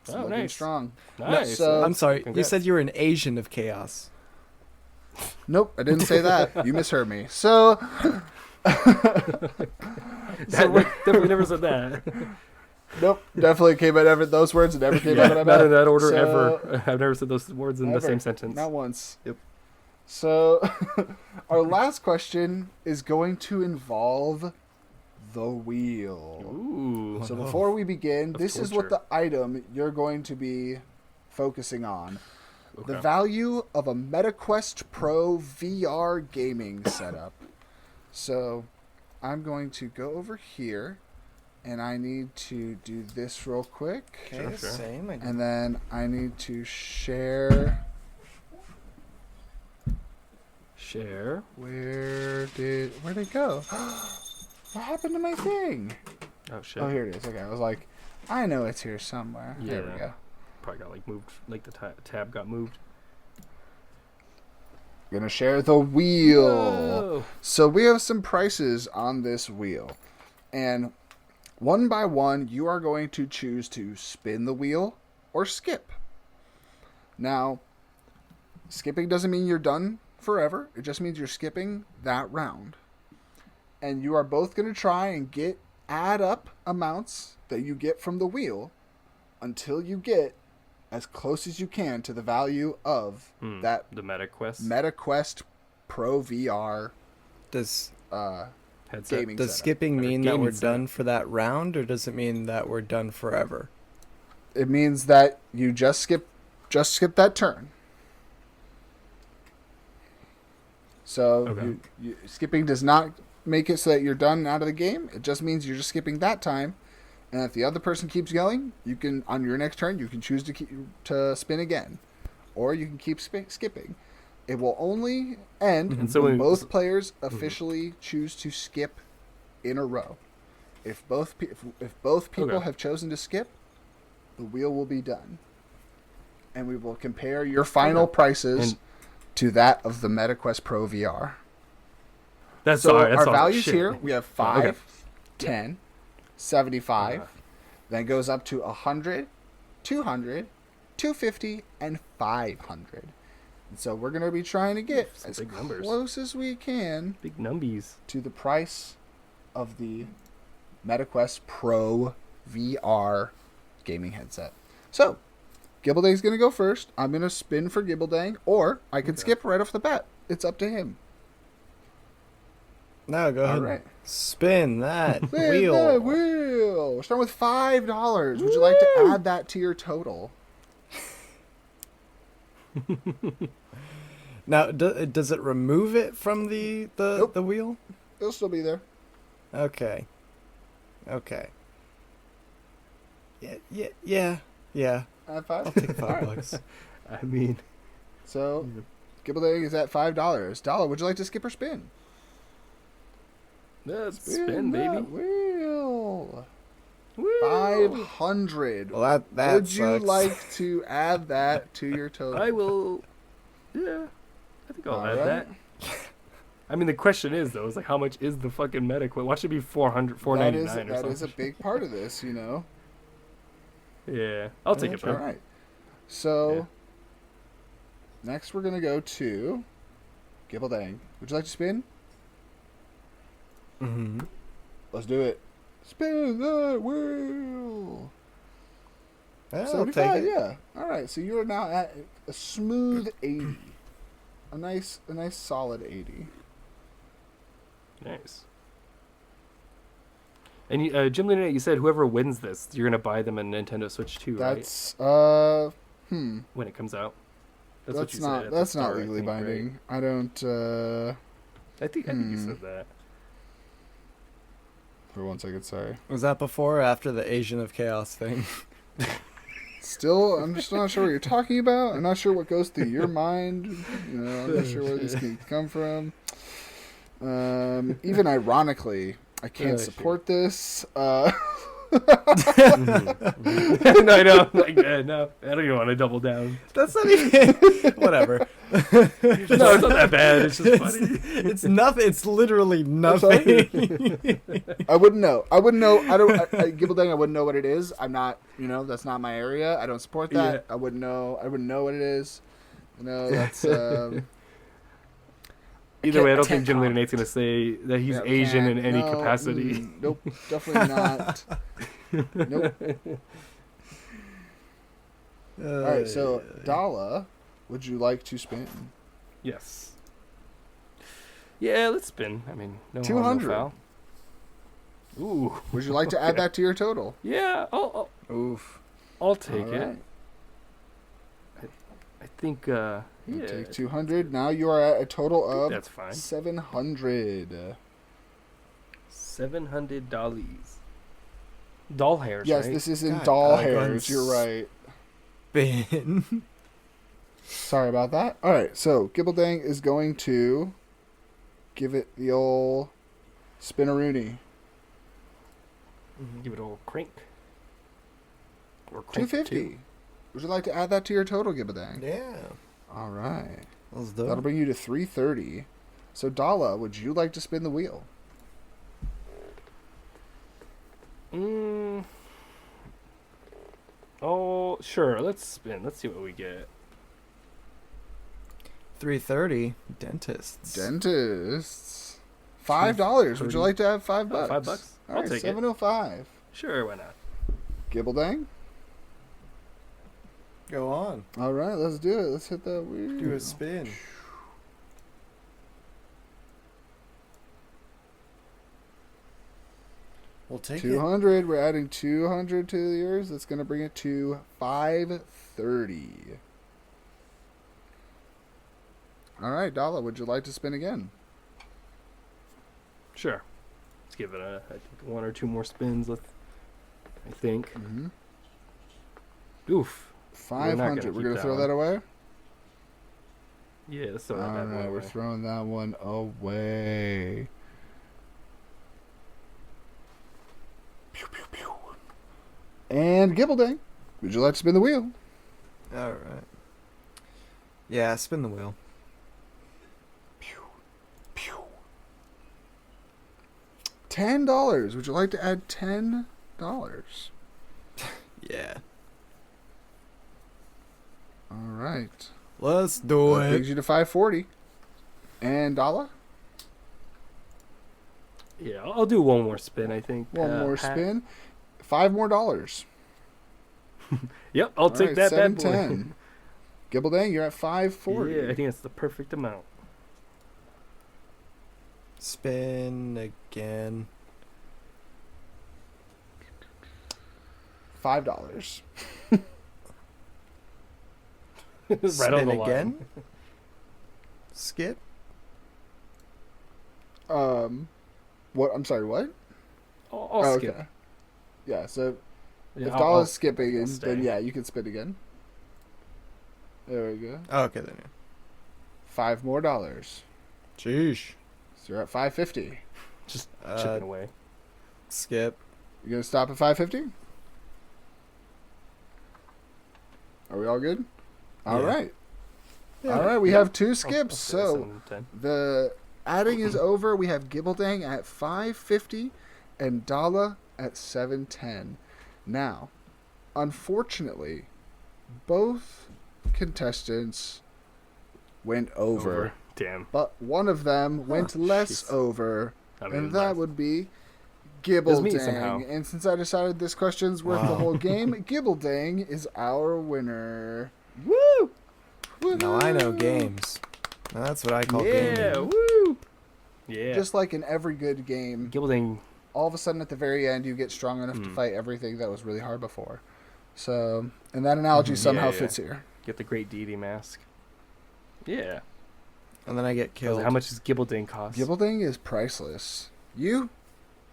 It's Oh, looking nice. strong. Nice. so- I'm sorry, Congrats. you said you were an Asian of chaos. Nope, I didn't say that. You misheard me. So, Definitely never said that. nope, definitely came out. Those words never came out of my Not in mouth. that order So- ever. I've never said those words in the Never. same sentence. Not once. Yep. So, our last question is going to involve the wheel. Ooh. So before we begin, Of this is what the torture. item you're going to be focusing on. The Okay. value of a MetaQuest Pro VR gaming setup. So I'm going to go over here and I need to do this real quick. Sure, sure. same. And then I need to share. Share. Where'd it go? What happened to my thing? Oh shit. Oh, here it is. Okay, I was like, I know it's here somewhere. There we Yeah. go. Probably got like moved. Like the tab got moved. Gonna share the wheel. Whoa. So we have some prices on this wheel. And one by one, you are going to choose to spin the wheel or skip. Now, skipping doesn't mean you're done forever. It just means you're skipping that round. And you are both going to try and add up amounts that you get from the wheel until you get as close as you can to the value of that The MetaQuest MetaQuest Pro VR Does headset. gaming does setup. skipping Or mean that gaming we're setup. done for that round, or does it mean that we're done forever? It means that you just skip that turn. So Okay. skipping does not make it so that you're done out of the game. It just means you're just skipping that time. And if the other person keeps going, you can on your next turn you can choose to spin again, or you can keep skipping. It will only end And so when we- both players officially choose to skip in a row. If both people Okay. have chosen to skip, the wheel will be done, and we will compare your final prices And- to that of the MetaQuest Pro VR. That's So all right. That's our all values shit. here, we have 5, Okay. 10, 75, Uh-huh. then goes up to 100, 200, 250, and 500. And so we're going to be trying to get Some as big numbers. close as we can Big numbies. to the price of the MetaQuest Pro VR gaming headset. So, Gibbledang's going to go first. I'm going to spin for Gibbledang, or I can skip right off the bat. It's up to him. No, go ahead. All right. Spin that Spin wheel. that wheel. We're starting with $5. Would you like to add that to your total? Now, does it remove it from the Nope. the wheel? It'll still be there. Okay. Yeah. Add 5? I'll take All right. $5. I mean, So, Gibbledang is at $5. Dala, would you like to skip or spin? let's spin, baby. that wheel. Woo! 500. Well, that Would you sucks. like to add that to your total? I will. Yeah, I think I'll All add right. that. I mean, the question is though, is like how much is the fucking medic? Why should it be 400, That 499 is, or that something? is a big part of this, you know. Yeah, I'll take it All though. right. So, Yeah. next we're going to go to Gibbledang. Would you like to spin? Mm-hmm. Let's do it. Spin that wheel. I'll 75, take it. yeah. All right, so you are now at a smooth 80. A nice solid 80. Nice. And GymleaderNate, you said whoever wins this, you're gonna buy them a Nintendo Switch 2, right? That's When it comes out. That's what you said. not at the that's not start, I legally think, right? binding. I don't I think you said that. for 1 second, sorry. Was that before or after the Asian of Chaos thing? Still, I'm just not sure what you're talking about. I'm not sure what goes through your mind. You know, I'm not sure where this can come from. Even ironically, I can't Sure. support this. No, I know. Like, no, I don't even want to double down. That's not even. Whatever. No, it's not that bad. It's just funny. It's nothing. It's literally nothing. I wouldn't know. I Gibbledang, I wouldn't know what it is. I'm not, that's not my area. I don't support that. Yeah. I wouldn't know what it is. That's Either way, I don't can't think GymleaderNate's going to say that he's yeah, we Asian in can't- any no, capacity. Nope, definitely not. Nope. All right, so Dala, would you like to spin? Yes. Yeah, let's spin. I mean, no harm, 200. no foul. Ooh. Would you like to add Okay. that to your total? Yeah, Oof. I'll take All it. right. I think, You yeah, take 200. Now you are at a total of that's fine. 700. $700. Doll hairs, Yes, right? this is in God, doll I go ahead hairs. and You're right. Spin. Sorry about that. All right, so Gibbledang is going to give it the old spinaroonie. Give it a little crank. Or crank 250. Would you like to add that to your total, Gibbledang? Yeah. All right. Let's do That'll it. bring you to 330. So Dala, would you like to spin the wheel? Oh, sure. Let's spin. Let's see what we get. 330. Dentists. Dentists. $5. Would you like to have $5? $5? All I'll right, take it. 705. Sure, why not? Gibbledang. Go on. All right, let's do it. Let's hit that wheel. Do a spin. We'll take 200. We're adding 200 to yours. That's going to bring it to 530. All right, Dala, would you like to spin again? Sure. Let's give it I think 1 or 2 more spins. I think. Mm-hmm. Oof. 500. gonna We're keep going to that throw one. that away? Yeah, let's throw All that bad boy right, we're away. throwing that one away. Pew, pew, pew. And Gibbledang, would you like to spin the wheel? it. All right. Yeah, spin the wheel. Pew, pew. $10. Would you like to add $10? Yeah. All right. Let's do That brings it. you to $5.40. And Dala? Yeah, I'll do one more spin, I think. One more Pat. spin. $5 more. Yep, I'll take Alright, that bad boy. 710. Gibbledang, you're at 540. Yeah, I think that's the perfect amount. Spin again. $5. Right on Spin the line. again. Skip. What? I'm sorry. What? I'll Oh, skip. okay. Yeah. So Yeah, if I'll- Dala's I'll- skipping, I'll stay. then yeah, you can spin again. There we go. Oh, okay then. $5 more. Sheesh. So you're at 550. Just Uh, chipping away. Skip. You gonna stop at 550? Are we all good? All Yeah. right. Yeah. All right. We have 2 I'll skips. stay So 7-10. the adding is over. We have Gibbledang at 550 and Dala at 710. Now, unfortunately, both contestants went over, Damn. but one of them went less jeez. over, I mean, and that would be was me somehow. Gibbledang. And since I decided this question's worth the Wow. whole game, Gibbledang is our winner. Woo! Now I know games. Now that's what I call Yeah, gaming. woo! Yeah. Just like in every good game, Gibbleding. all of a sudden at the very end you get strong enough to fight everything that was really hard before. So, and that analogy somehow yeah. fits here. Get the great deity mask. Yeah. And then I get killed. How much does Gibbleding cost? Gibbleding is priceless. You,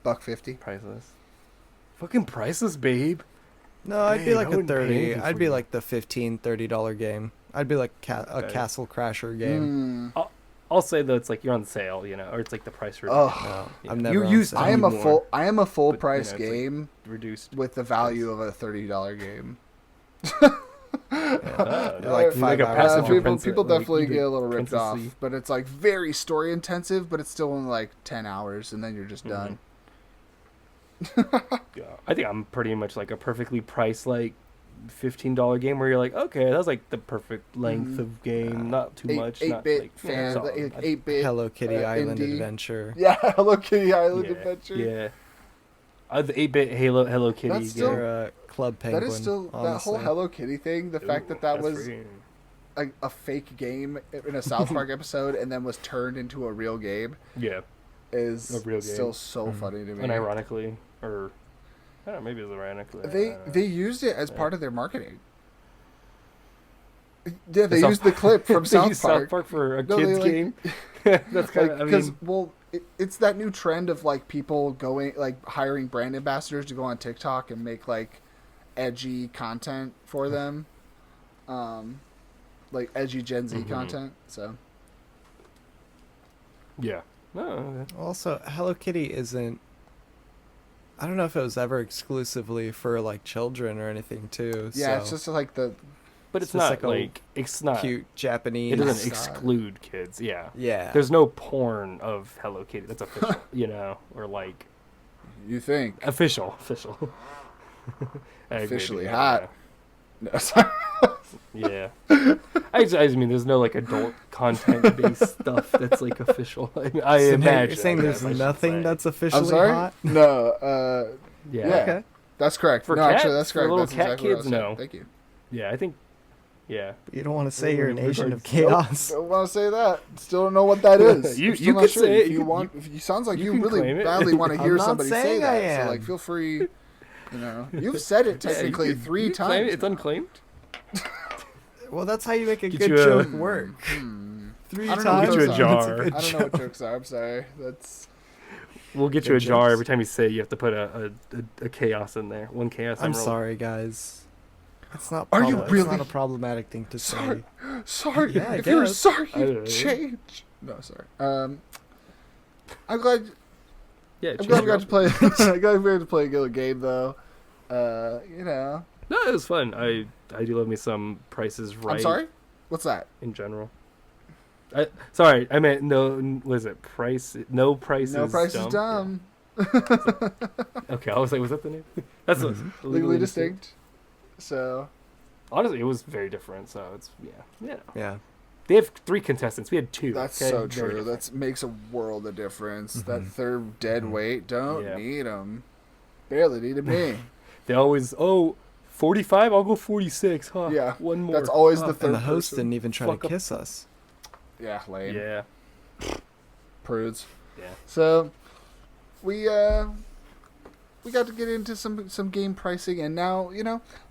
$1.50. Priceless. Fucking priceless, babe. No, I'd be Dang, like I a wouldn't pay 30. anything I'd for be you. like the $15-$30 game. I'd be like a Okay. Castle Crasher game. I'll say though, it's like you're on sale, you know, or it's like the price reduction. Oh, No, Yeah. I'm never. You on used sale. to I am a more, full. I am a full but, you price know, it's like- game Reduced. with the value of a $30 game. Like Like 5 a hours passenger long. people princess, people like, definitely either get a little ripped off, princessy- but it's like very story intensive. But it's still only like 10 hours, and then you're just done. Yeah, I think I'm pretty much like a perfectly priced like $15 game where you're like, okay, that's like the perfect length of game, not too much, not 8-bit like fan, solid. 8-bit Hello Kitty Island indie. Adventure. Yeah, Hello Kitty Island yeah, Adventure. Yeah, the 8-bit Hello Kitty. That's still- Or Club Penguin. That is still that whole honestly. Hello Kitty thing. The fact that that that's was freaking- a fake game in a South Park episode and then was turned into a real game yeah, is A real still game. so funny to me. unironically, or I don't know, maybe it was ironically. I They don't know. they used it as part of their marketing. Yeah, they South- used the clip from They South used Park. South Park for a No, they, kids like- game. That's kind of. I Because mean, it's that new trend of like people going like hiring brand ambassadors to go on TikTok and make like edgy content for them, like edgy Gen Z content. So yeah. No, okay. Also, Hello Kitty isn't. I don't know if it was ever exclusively for like children or anything too. yeah, so it's just like the But it's just not like a like it's not. cute Japanese. It doesn't style. exclude kids. Yeah. Yeah. There's no porn of Hello Kitty. That's official, you know, or like you think official. Officially Maybe, hot. no, sorry. Yeah. I mean, there's no like adult content based stuff that's like official. I So now imagine. you're saying I there's guess I should nothing say. that's I'm officially sorry. hot. No, Yeah. yeah. Okay. that's correct. For no, actually, cats, that's for correct. little That's cat exactly what I kids, was saying. no. Thank you. Yeah, I think. Yeah. You don't want to say you're an Nope. Asian of Nope. chaos. Don't want to say that. Still don't know what that is. You- I'm still you not could sure. say it. If you You- want. If you sounds like you you can really claim it. badly want to I'm hear not somebody say saying I that. So am. like, feel free. You know, you've said it Yeah, you technically could- three you claim times. it. It's now. unclaimed. Well, that's how you make a Get good you a- joke work. 3 I don't know times. what Get you a those jar. That's a good I don't know what joke. jokes are. I'm sorry. That's We'll get you Good a jar jokes. every time you say it, you have to put a chaos in there. One chaos. I'm emerald. sorry, guys. It's not. Are you It's really- not a problematic thing to sorry. say. Sorry. Yeah, I if you're guess. sorry, I don't know. change. No, sorry. I'm glad. Yeah. I'm change glad we it got to up. play. I'm glad we got to play a good game though. You know. No, it was fun. I do love me some Prices Right. I'm sorry. What's that? In general. Sorry, I meant no. Was it price? No price. No price is dumb. dumb. Okay, I was like, was that the name? That's Legally Distinct. So Honestly, it was very different. So it's yeah. Yeah. They have 3 contestants. We had 2. that's okay? so Very true. different. That makes a world of difference. That third dead weight, don't Yeah. need them. Barely needed me. They always 45. I'll go 46. Huh? Yeah, One more. that's always the And third the host person. didn't even try Fuck to up. kiss us. Yeah, lame. Yeah. Prudes. Yeah. So we got to get into some game pricing, and now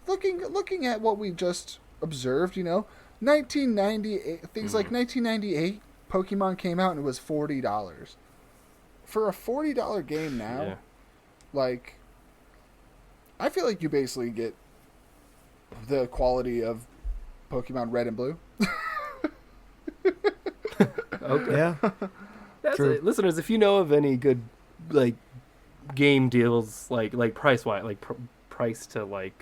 looking at what we just observed, 1998 things like 1998, Pokemon came out and it was $40. For a $40 game now, Yeah. like I feel like you basically get the quality of Pokemon Red and Blue. Okay. Yeah. That's True. it. Listeners, if you know of any good like game deals, like price wise, like price to like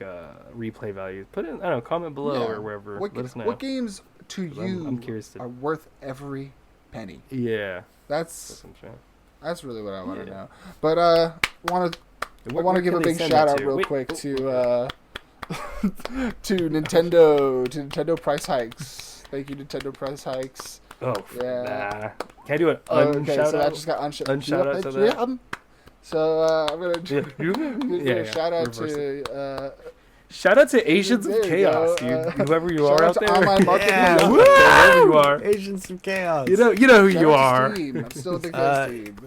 replay value, put in, I don't know, comment below Yeah. or wherever. What, Let us know. what games to 'Cause you I'm curious to. are worth every penny? Yeah. That's That's really what I want to Yeah. know. But I want to give a big shout out real quick to Nintendo price hikes. Thank you, Nintendo price hikes. Oh, Yeah. nah. Can I do an Okay, unshout so out? that just got Unshout out to that? So I'm gonna Yeah, shout out reverse to Shout out to Asians There of you Chaos, go. dude. Whoever you shout are out out to there. online marketing. Yeah, Whoever you are. Agents of Chaos. You know who Shout you out are. to Steam. I'm still a big Uh, Steam.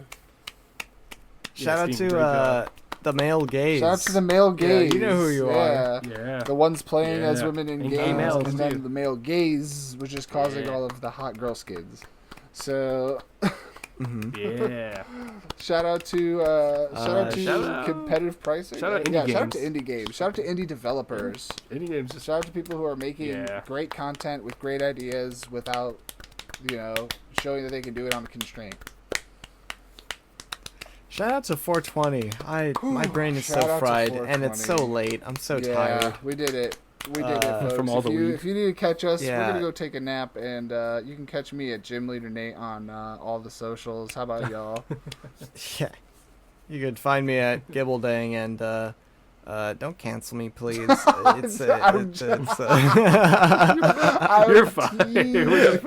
Shout out Steam, to great job. the male gays. Shout out to the male Yeah, gays. you know who you are. Yeah. The ones playing as Yeah. women in And gay games, males, and then too. the male gays, which is causing Yeah. all of the hot girl skids. So, Yeah. shout out to shout out- competitive pricing. shout out indie yeah, shout out to games. indie games. Shout out to indie developers. Any games just Shout out to people who are making Yeah. great content with great ideas without, showing that they can do it on a constraint. Shout out to 420. My brain is Shout so out to fried, and it's so 420. late. I'm so Yeah, tired. we did it. We did it, folks. From all the weed. If you need to catch us, we're Yeah. gonna go take a nap, and you can catch me at GymleaderNate on all the socials. How about y'all? Yeah. You could find me at Gibbledang and don't cancel me, please. It's I'm You're I'm fine. teasing. We're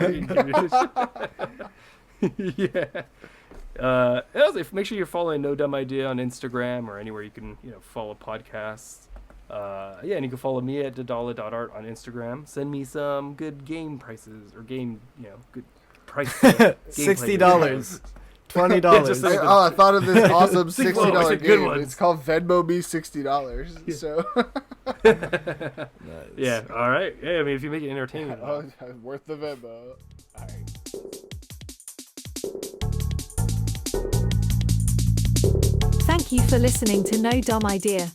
just fucking yeah. Also, make sure you're following No Dumb Idea on Instagram or anywhere you can, follow podcasts. Yeah, and you can follow me at dadala.art on Instagram. Send me some good game prices or game, good price. $60, $20. Yeah, just like- I thought of this awesome Think- $60 whoa, it's a good game. one. It's called Venmo Me $60. So, Yeah, all right. Yeah, I mean, if you make it entertaining. oh, worth the Venmo. All right. Thank you for listening to No Dumb Idea.